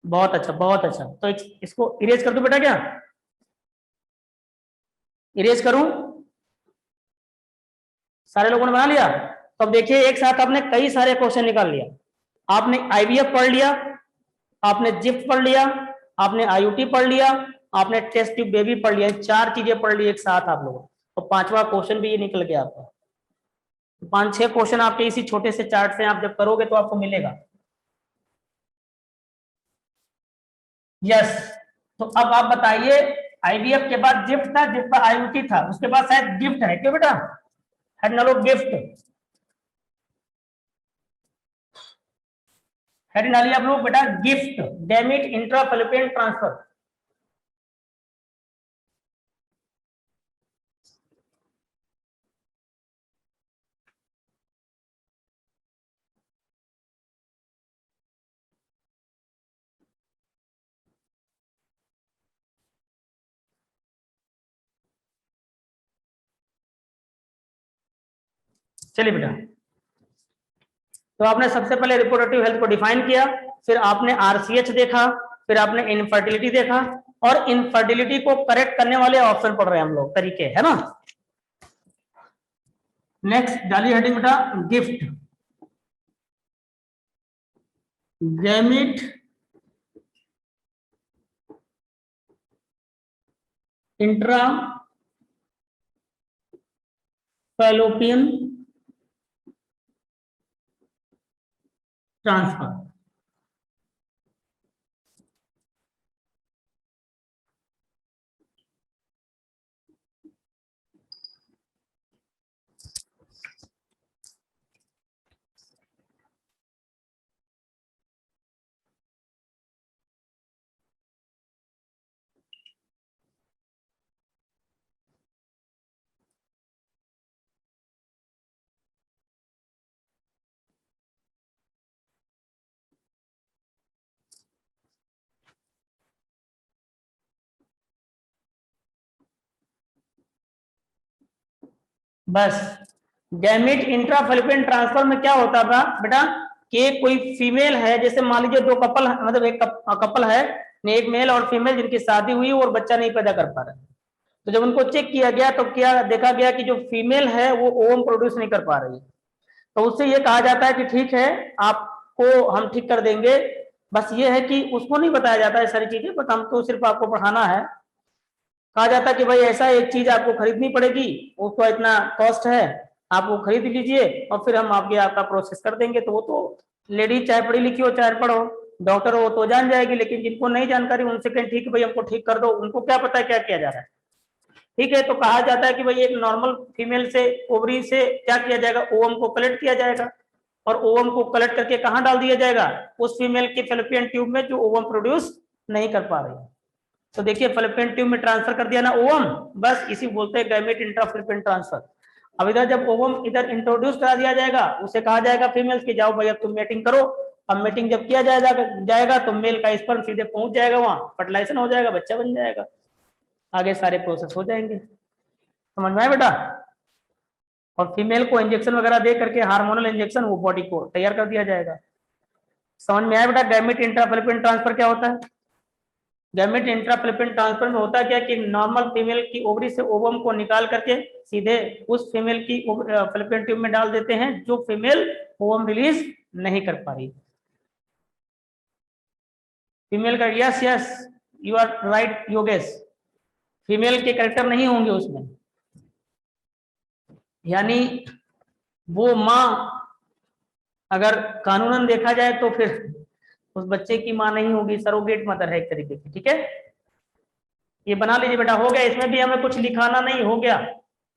बहुत अच्छा बहुत अच्छा। तो इसको इरेज कर दूं बेटा, क्या इरेज करूं? सारे लोगों ने बना लिया? तो अब देखिए एक साथ आपने कई सारे क्वेश्चन निकाल लिया। आपने आईवीएफ पढ़ लिया, आपने जिफ्ट पढ़ लिया, आपने आईयूटी पढ़ लिया, आपने टेस्ट ट्यूब बेबी पढ़ लिया, चार चीजें पढ़ ली एक साथ आप लोगों। और पांचवा क्वेश्चन भी ये निकल गया आपका। 5-6 क्वेश्चन आपके इसी छोटे से चार्ट से आप जब करोगे तो आपको मिलेगा। यस। तो अब आप बताइए, आईवीएफ के बाद जिफ्ट था, जिफ्ट का आईयूटी था, उसके बाद शायद गिफ्ट है, क्यों बेटा? है ना लोग गिफ्ट है ना लिया आप लोग बेटा, gift gamete intra fallopian transfer. चलिए बेटा, तो आपने सबसे पहले रिप्रोडक्टिव हेल्थ को डिफाइन किया, फिर आपने आरसीएच देखा, फिर आपने इनफर्टिलिटी देखा, और इनफर्टिलिटी को करेक्ट करने वाले ऑप्शन पढ़ रहे हैं हम लोग, तरीके, है ना। नेक्स्ट डाली हेडिंग बेटा, gift, gamete intra fallopian transfer. बस गैमेट इंट्राफैलोपियन ट्रांसफर में क्या होता था बेटा कि कोई फीमेल है, जैसे मान लीजिए दो कपल, मतलब एक कपल है, एक मेल और फीमेल जिनकी शादी हुई और बच्चा नहीं पैदा कर पा रहे, तो जब उनको चेक किया गया तो क्या देखा गया कि जो फीमेल है वो ओवम प्रोड्यूस नहीं कर पा रही, तो उससे ये कहा जाता है कि ठीक है आपको हम ठीक कर देंगे। बस ये है कि उसको नहीं बताया जाता है सारी चीजें, बस हमको सिर्फ आपको पढ़ाना है। कहा जाता है कि भाई ऐसा एक चीज आपको खरीदनी पड़ेगी, उसका इतना कॉस्ट है, आप वो खरीद लीजिए और फिर हम आपका प्रोसेस कर देंगे। तो वो तो लेडीज चाहे पढ़ी लिखी हो चाहे पढ़ो, डॉक्टर हो तो जान जाएगी, लेकिन जिनको नहीं जानकारी उनसे कहें ठीक है भाई हमको ठीक कर दो, उनको क्या पता है क्या किया जा रहा है। ठीक है, तो कहा जाता है कि भाई एक नॉर्मल फीमेल से ओवरी से क्या किया जाएगा, ओवम को कलेक्ट किया जाएगा, और ओवम को कलेक्ट करके कहाँ डाल दिया जाएगा, उस फीमेल के फैलोपियन ट्यूब में जो ओवम प्रोड्यूस नहीं कर पा रही है। तो देखिए फैलोपियन ट्यूब में ट्रांसफर कर दिया ना ओवम, बस इसी बोलते हैं गैमेट इंट्राफैलोपियन ट्रांसफर। अब इधर जब ओवम इधर इंट्रोड्यूस करा दिया जाएगा, उसे कहा जाएगा फीमेल की जाओ भाई अब तुम मेटिंग करो। अब मीटिंग जब किया जाएगा तो मेल का स्पर्म सीधे पहुंच जाएगा, वहां फर्टिलाइजेशन हो जाएगा, बच्चा बन जाएगा, आगे सारे प्रोसेस हो जाएंगे। समझ में आया बेटा। और फीमेल को इंजेक्शन वगैरह दे करके हार्मोनल इंजेक्शन वो बॉडी को तैयार कर दिया जाएगा। समझ में आया बेटा गैमेट इंट्राफैलोपियन ट्रांसफर क्या होता है। गैमेट इंट्राफैलोपियन ट्रांसफर में होता क्या कि नॉर्मल फीमेल की ओवरी से ओवम को निकाल करके सीधे उस फीमेल की फैलोपियन ट्यूब में डाल देते हैं जो फीमेल ओवम रिलीज नहीं कर पा रही। फीमेल का yes yes you are right Yogesh, female के कैरेक्टर नहीं होंगे उसमें, यानी वो माँ अगर कानूनन देखा जाए तो फिर उस बच्चे की माँ नहीं होगी, सरोगेट मदर है एक तरीके की। ठीक है, ये बना लीजिए बेटा, हो गया, इसमें भी हमें कुछ लिखाना नहीं, हो गया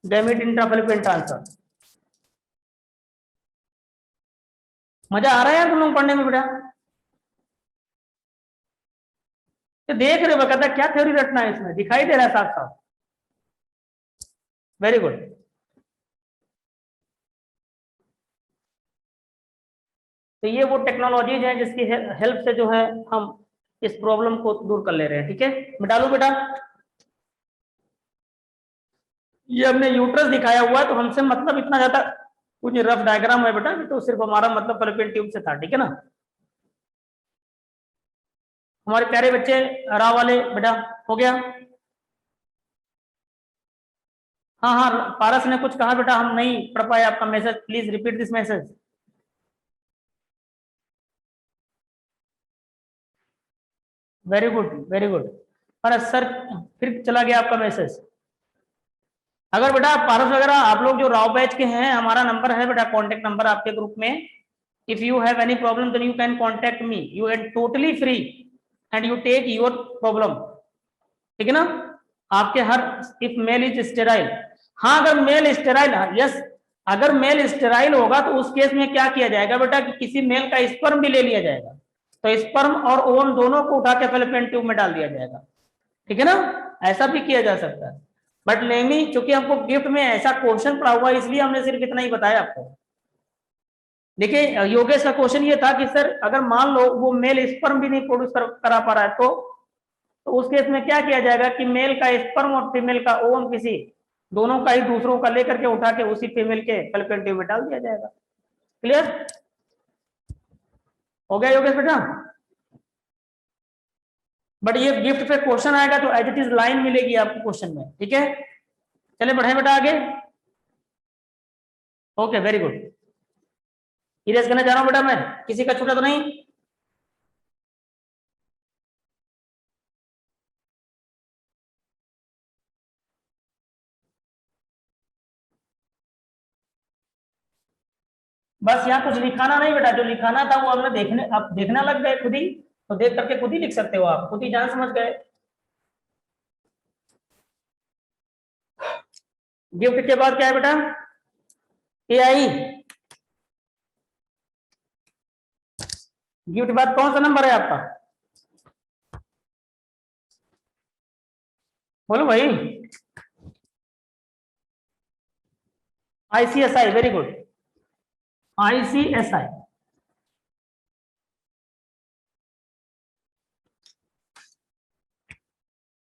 गैमेट इंट्राफैलोपियन ट्रांसफर। मजा आ रहा है यार तुम लोग पढ़ने में बेटा, तो देख रहे हो कहता क्या थ्योरी रटना है, इसमें दिखाई दे रहा है साफ साफ। Very good. तो ये वो टेक्नोलॉजीज हैं जिसकी हेल्प से जो है हम इस प्रॉब्लम को दूर कर ले रहे हैं। ठीक है, मैं डालू बेटा, ये हमने यूट्रस दिखाया हुआ है तो हमसे मतलब इतना ज्यादा कुछ रफ डायग्राम है बेटा, तो सिर्फ हमारा मतलब फैलोपियन ट्यूब से था। ठीक है ना, हमारे प्यारे बच्चे राव वाले बेटा, हो गया। हाँ हाँ, पारस ने कुछ कहा बेटा, हम नहीं पढ़ पाए आपका message, please repeat this message. Very good very good. Paras sir फिर चला गया आपका मैसेज। अगर बेटा पारस वगैरह आप लोग जो राव बैच के हैं, हमारा नंबर है बेटा, कॉन्टेक्ट नंबर आपके ग्रुप में, if you have any problem then you can contact me, you are totally free and you take your problem. ठीक है ना, आपके हर, इफ मेल इज स्टेराइल, हाँ अगर मेल स्टेराइल, यस अगर मेल स्टेराइल होगा तो उस केस में क्या किया जाएगा बेटा कि किसी मेल का स्पर्म भी ले लिया जाएगा, तो स्पर्म और ओवम दोनों को उठा के फैलोपियन ट्यूब में डाल दिया जाएगा। ठीक है ना, ऐसा भी किया जा सकता है, बट नहीं, चूंकि हमको गिफ्ट में ऐसा क्वेश्चन पड़ा हुआ है इसलिए हमने सिर्फ इतना ही बताया आपको। देखिए योगेश का क्वेश्चन ये था कि सर अगर मान लो वो मेल स्पर्म भी नहीं प्रोड्यूस करा पा रहा है तो उस केस में क्या किया जाएगा कि मेल का स्पर्म और फीमेल का ओवम किसी दोनों का ही दूसरों का लेकर के उठा के उसी फीमेल के फैलोपियन ट्यूब में डाल दिया जाएगा। क्लियर हो गया योगेश बेटा? बट ये गिफ्ट पे क्वेश्चन आएगा तो एज इट इज लाइन मिलेगी आपको क्वेश्चन में, ठीक है? चले बढ़े बेटा आगे। Okay very good. इरेज करने जा रहा हूं बेटा मैं, किसी का छूटा तो नहीं? बस यहाँ कुछ लिखाना नहीं बेटा, जो लिखाना था वो हमने देखने, अब देखना लग गए खुद ही, तो देख करके खुद ही लिख सकते हो आप, खुद ही जान समझ गए। गिफ्ट के बाद क्या है बेटा? AI। गिफ्ट बाद कौन सा नंबर है आपका? बोलो भाई। ICSI, very good. ICSI,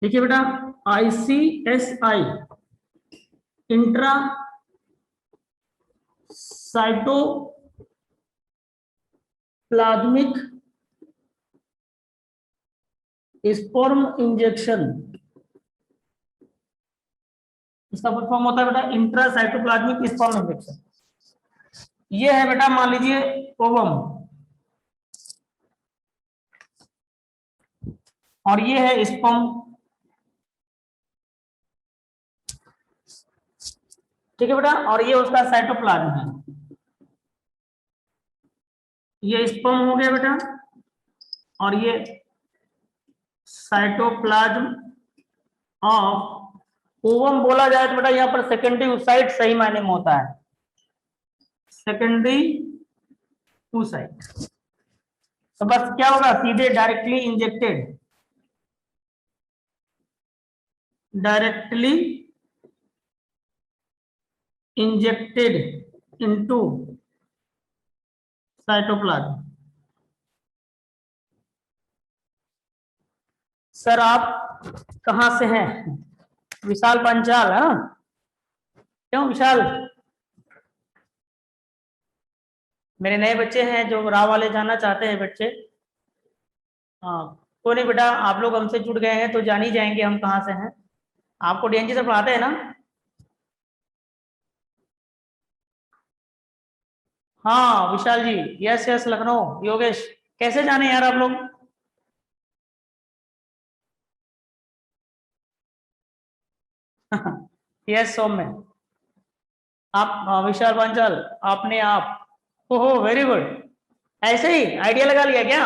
ठीक है बेटा। ICSI intra cytoplasmic sperm injection, इसका फुल फॉर्म होता है बेटा इंट्रा साइटोप्लाज्मिक स्पर्म इंजेक्शन। ये है बेटा मान लीजिए ओवम, और ये है स्पर्म, ठीक है बेटा, और ये उसका साइटोप्लाज्म है। ये स्पर्म हो गया बेटा, और ये साइटोप्लाज्म ऑफ ओवम बोला जाए तो बेटा यहाँ पर सेकेंडरी oocyte सही मायने में होता है, सेकेंडरी oocyte। तो बस क्या होगा, सीधे directly injected into cytoplasm. Sir आप कहां से हैं? विशाल पंचाल है ना? क्यों विशाल? मेरे नए बच्चे हैं जो राह वाले जाना चाहते हैं बच्चे। हाँ, कोई नहीं बेटा, आप लोग हमसे जुड़ गए हैं तो जान ही जाएंगे हम कहाँ से हैं। आपको DNG से पढ़ाते हैं ना? हाँ विशाल जी, यस यस, लखनऊ। योगेश, कैसे जाने यार आप लोग? यस सौम्य, आप विशाल पंचाल, आपने आप, ओहो वेरी गुड। ऐसे ही आइडिया लगा लिया क्या?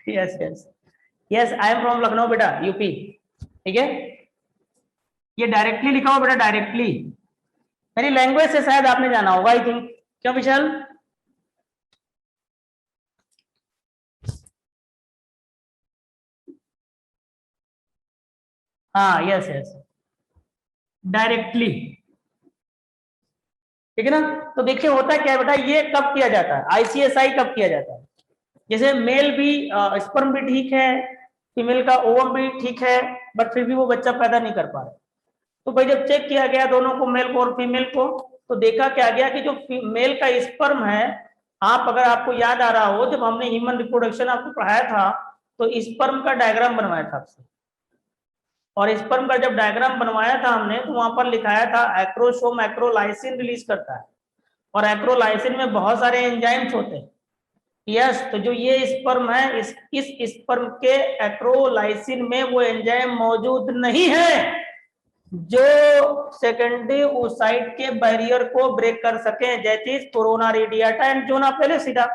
Yes yes yes, I am from Lucknow बेटा, यूपी। ठीक है, ये डायरेक्टली लिखा हुआ बेटा, डायरेक्टली। मेरी लैंग्वेज से शायद आपने जाना होगा आई थिंक। क्यों विशाल? हाँ यस यस, डायरेक्टली, ठीक है ना? तो देखिए होता क्या है बेटा, ये कब किया जाता है, ICSI कब किया जाता है? जैसे मेल भी स्पर्म भी ठीक है, फीमेल का ओवम भी ठीक है, बट फिर भी वो बच्चा पैदा नहीं कर पा रहा। तो भाई जब चेक किया गया दोनों को, मेल को और फीमेल को, तो देखा क्या गया कि जो मेल का स्पर्म है, आप अगर आपको याद आ रहा हो, जब हमने ह्यूमन रिप्रोडक्शन आपको पढ़ाया था तो स्पर्म का डायग्राम बनवाया था आपसे, और स्पर्म का जब डायग्राम बनवाया था हमने तो वहां पर लिखाया था एक्रोसोम एक्रोलाइसिन रिलीज करता है, और एक्रोलाइसिन में बहुत सारे एंजाइम्स होते हैं। यस, तो जो ये स्पर्म है, इस स्पर्म के एक्रोलाइसिन में वो एंजाइम मौजूद नहीं है जो सेकेंडरी oocyte के बैरियर को ब्रेक कर सके, that is corona radiata and zona pellucida,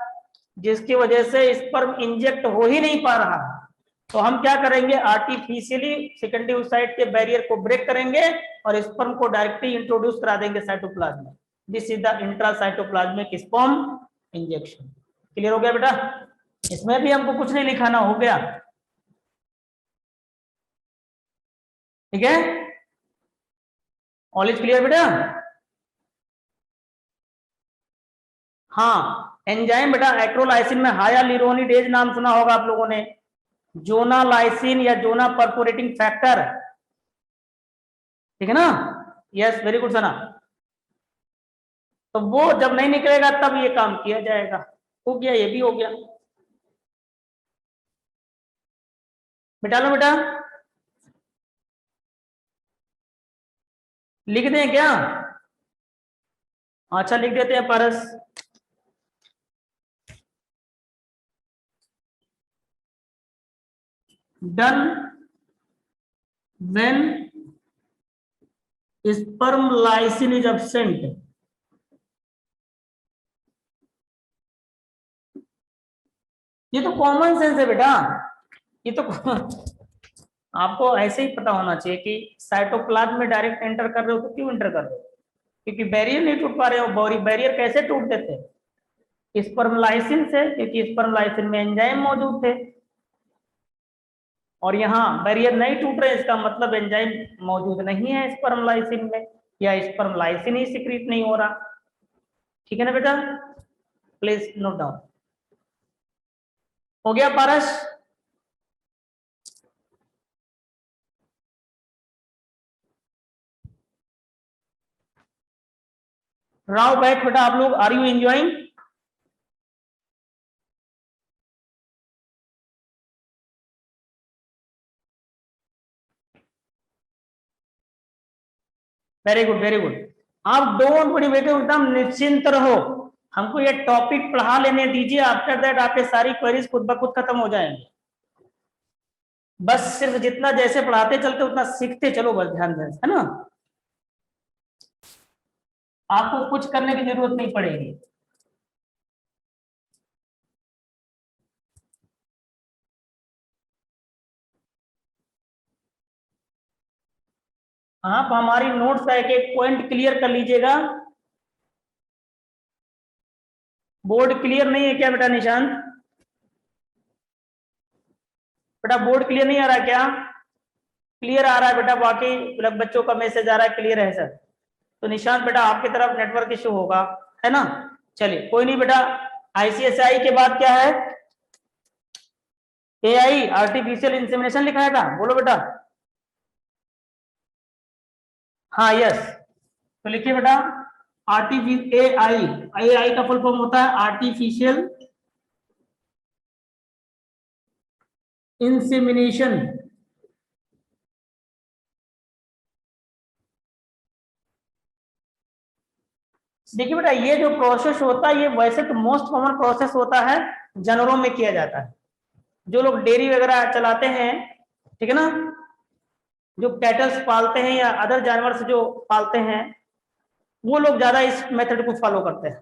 जिसकी वजह से स्पर्म इंजेक्ट हो ही नहीं पा रहा। तो हम क्या करेंगे, आर्टिफिशियली सेकेंडरी oocyte के बैरियर को ब्रेक करेंगे और स्पर्म को डायरेक्टली इंट्रोड्यूस करा देंगे साइटोप्लाज्म में। This is the intracytoplasmic sperm injection. Clear हो गया बेटा? इसमें भी हमको कुछ नहीं लिखाना, हो गया। ठीक है, ऑल इज क्लियर बेटा? हाँ, एंजाइम बेटा एक्रोलाइसिन में हायालुरोनिडेज नाम सुना होगा आप लोगों ने। जोना लाइसिन या जोना परफोरेटिंग फैक्टर, ठीक है ना। यस, वेरी गुड सना। तो वो जब नहीं निकलेगा तब ये काम किया जाएगा। हो गया, ये भी हो गया। मिटा लो बेटा, लिख दें क्या? अच्छा, लिख देते हैं Paras. Done when sperm lysine is absent. ये तो कॉमन सेंस है बेटा, ये तो आपको ऐसे ही पता होना चाहिए कि साइटोप्लाज्म में डायरेक्ट एंटर कर रहे हो तो क्यों एंटर कर रहे हो? क्योंकि बैरियर नहीं टूट पा रहे हो। बैरियर कैसे टूट देते? स्पर्मलाइसिन से, क्योंकि स्पर्मलाइसिन में एंजाइम मौजूद थे। और यहाँ बैरियर नहीं टूट रहे, इसका मतलब एंजाइम मौजूद नहीं है स्पर्मलाइसिन में, या स्पर्मलाइसिन ही सिक्रीट नहीं हो रहा। ठीक है ना बेटा, प्लीज नोट डाउन। हो गया पारस? राव बैक बेटा, आप लोग are you enjoying? Very good, very good. आप डोंट वरी बेटे, एकदम निश्चिंत रहो। हमको ये टॉपिक पढ़ा लेने दीजिए, आफ्टर दैट आपके सारी क्वेरीज खुद ब खुद खत्म हो जाएंगे। बस सिर्फ जितना जैसे पढ़ाते चलते उतना सीखते चलो, बस ध्यान दें, है ना। आपको कुछ करने की जरूरत नहीं पड़ेगी। आप हमारी नोट्स का एक एक पॉइंट क्लियर कर लीजिएगा। बोर्ड क्लियर नहीं है क्या बेटा निशांत? बेटा बोर्ड क्लियर नहीं आ रहा क्या? क्लियर आ रहा है बेटा, बाकी बच्चों का मैसेज आ रहा है क्लियर है सर। तो निशांत बेटा आपकी तरफ नेटवर्क इशू होगा, है ना। चलिए कोई नहीं बेटा। आईसीएसआई के बाद क्या है? एआई, आर्टिफिशियल इंसेमिनेशन लिखा था, बोलो बेटा। हाँ यस, तो लिखिए बेटा आर्टिफिशियल एआई। एआई का फुल फॉर्म होता है आर्टिफिशियल इंसेमिनेशन। देखिए बेटा, ये जो प्रोसेस होता है ये वैसे तो मोस्ट कॉमन प्रोसेस होता है, जानवरों में किया जाता है। जो लोग डेयरी वगैरह चलाते हैं, ठीक है ना, जो कैटल्स पालते हैं या अदर जानवर जो पालते हैं, वो लोग ज्यादा इस मेथड को फॉलो करते हैं।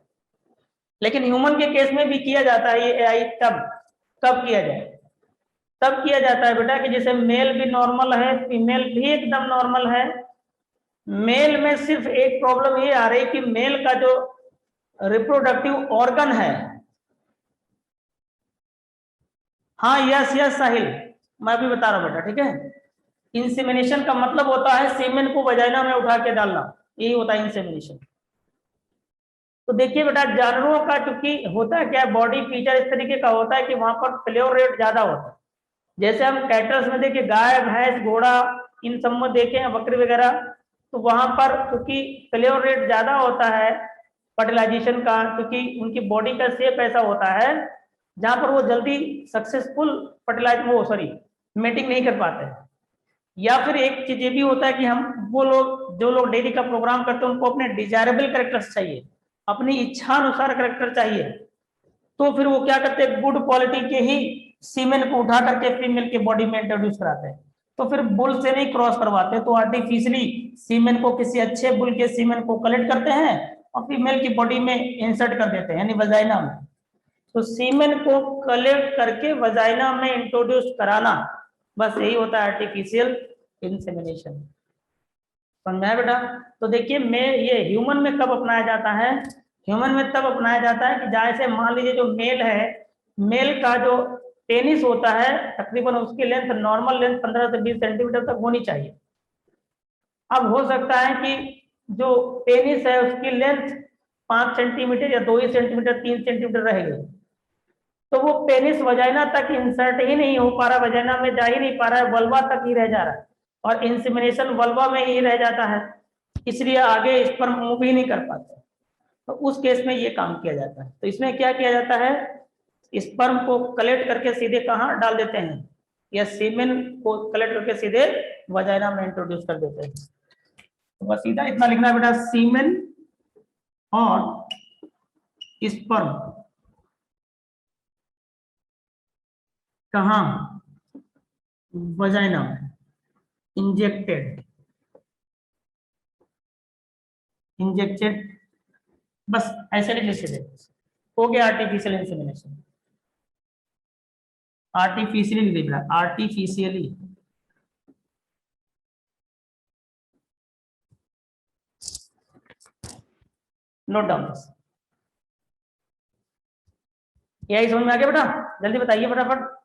लेकिन ह्यूमन के केस में भी किया जाता है ये एआई। तब कब किया जाए? तब किया जाता है बेटा कि जैसे मेल भी नॉर्मल है, फीमेल भी एकदम नॉर्मल है। मेल में सिर्फ एक प्रॉब्लम ये आ रही कि मेल का जो रिप्रोडक्टिव ऑर्गन है, हाँ यस यस साहिल, मैं अभी बता रहा हूं बेटा, ठीक है। इंसेमिनेशन का मतलब होता है सीमेन को वजाइना में उठा के डालना, यही होता है इंसेमिनेशन। तो देखिए बेटा, जानवरों का चूंकि होता है क्या, बॉडी फीचर इस तरीके का होता है कि वहां पर फ्लेवर रेट ज्यादा होता है। जैसे हम कैटल्स में देखिए, गाय भैंस घोड़ा इन सब में देखे हैं, बकरी वगैरह, तो वहां पर क्योंकि फ्लेवर रेट ज्यादा होता है फर्टिलाइजेशन का, क्योंकि उनकी बॉडी का शेप ऐसा होता है जहां पर वो जल्दी सक्सेसफुल फर्टिलाइज वो सॉरी मेटिंग नहीं कर पाते हैं। या फिर एक चीज ये भी होता है कि हम वो लोग जो लोग डेयरी का प्रोग्राम करते हैं उनको अपने डिजायरेबल करेक्टर्स चाहिए, अपनी इच्छा अनुसार करेक्टर चाहिए। तो फिर वो क्या करते हैं, गुड क्वालिटी के ही सीमेन को उठा करके फीमेल के बॉडी में इंट्रोड्यूस कराते हैं। तो फिर बुल से नहीं क्रॉस करवाते, तो आर्टिफिशियली सीमेन को किसी अच्छे बुल के सीमेन को कलेक्ट करते हैं और फीमेल की बॉडी में इंसर्ट कर देते हैं, यानी वजाइना में। तो सीमेन को कलेक्ट करके वजाइना में इंट्रोड्यूस कराना, बस यही होता है आर्टिफिशियल इंसेमिनेशन। समझा है बेटा? तो देखिए मैं ये ह्यूमन में कब अपनाया जाता है? ह्यूमन में तब अपनाया जाता है कि जैसे मान लीजिए जो मेल है, मेल का जो पेनिस होता है तकरीबन उसकी लेंथ, नॉर्मल लेंथ 15 से 20 सेंटीमीटर तक होनी चाहिए। अब हो सकता है कि जो पेनिस है उसकी लेंथ 5 सेंटीमीटर या 2 ही सेंटीमीटर 3 सेंटीमीटर रहेगी। तो वो पेनिस वजाइना तक इंसर्ट ही नहीं हो पा रहा, वजाइना में जा ही नहीं पा रहा है, वल्वा तक ही रह जा रहा है, और इंसेमिनेशन वल्वा में ही रह जाता है, इसलिए आगे स्पर्म मूव ही नहीं कर पाते। तो उस केस में ये काम किया जाता है। तो इसमें क्या किया जाता है, स्पर्म को कलेक्ट करके सीधे कहाँ डाल देते हैं, या सीमेन को कलेक्ट करके सीधे वजाइना में इंट्रोड्यूस कर देते हैं। तो बस सीधा इतना लिखना है बेटा, सीमेन और स्पर्म कहाँ, वजाइना में इंजेक्टेड, बस ऐसे लिख लीजिए, हो गया आर्टिफिशियल इंसेमिनेशन। आर्टिफिशियली लिख रहा, आर्टिफिशियली नोट डाउन। यही समझ में आ गया बेटा, जल्दी बताइए फटाफट।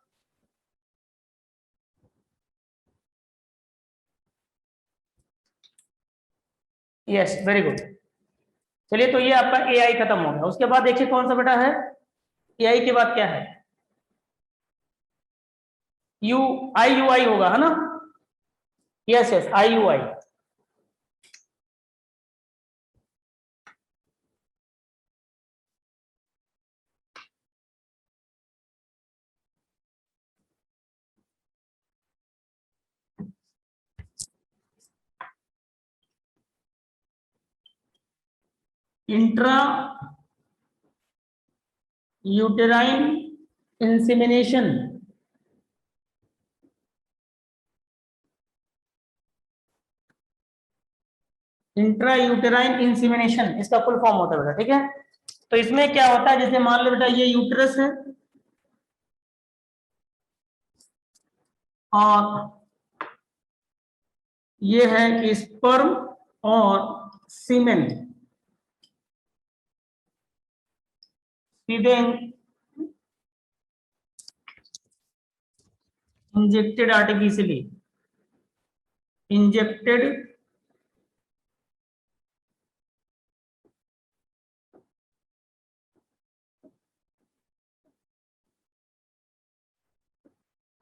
Yes, very good. चलिए, तो ये आपका एआई खत्म हो गया। उसके बाद देखिए कौन सा बेटा है, एआई के बाद क्या है, IUI होगा, है ना? Yes yes, IUI। Intra uterine insemination, intra uterine insemination इसका फुल फॉर्म होता है बेटा, ठीक है? तो इसमें क्या होता है, जैसे मान लो बेटा ये यूट्रस है और ये है कि स्पर्म और सीमेन सीधे इंजेक्टेड, आर्टिफिशियली इंजेक्टेड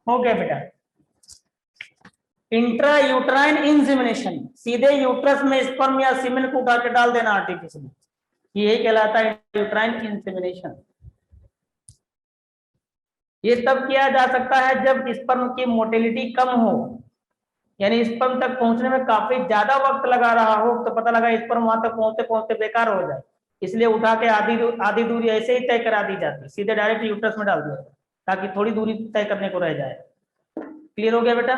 हो गया बेटा। इंट्रा यूट्राइन इंसेमिनेशन, सीधे यूट्रस में स्पर्म या सीमेन को उठा के डाल देना आर्टिफिशियली, यही कहलाता है यूट्राइन इंसेमिनेशन। ये तब किया जा सकता है जब स्पर्म की मोटिलिटी कम हो, यानी स्पर्म तक पहुंचने में काफी ज्यादा वक्त लगा रहा हो, तो पता लगा स्पर्म वहां तक पहुंचते पहुंचते बेकार हो जाए, इसलिए उठा के आधी दूरी ऐसे ही तय करा दी जाती, सीधे डायरेक्ट यूट्रस में डाल दिया ताकि थोड़ी दूरी तय करने को रह जाए। क्लियर हो गया बेटा?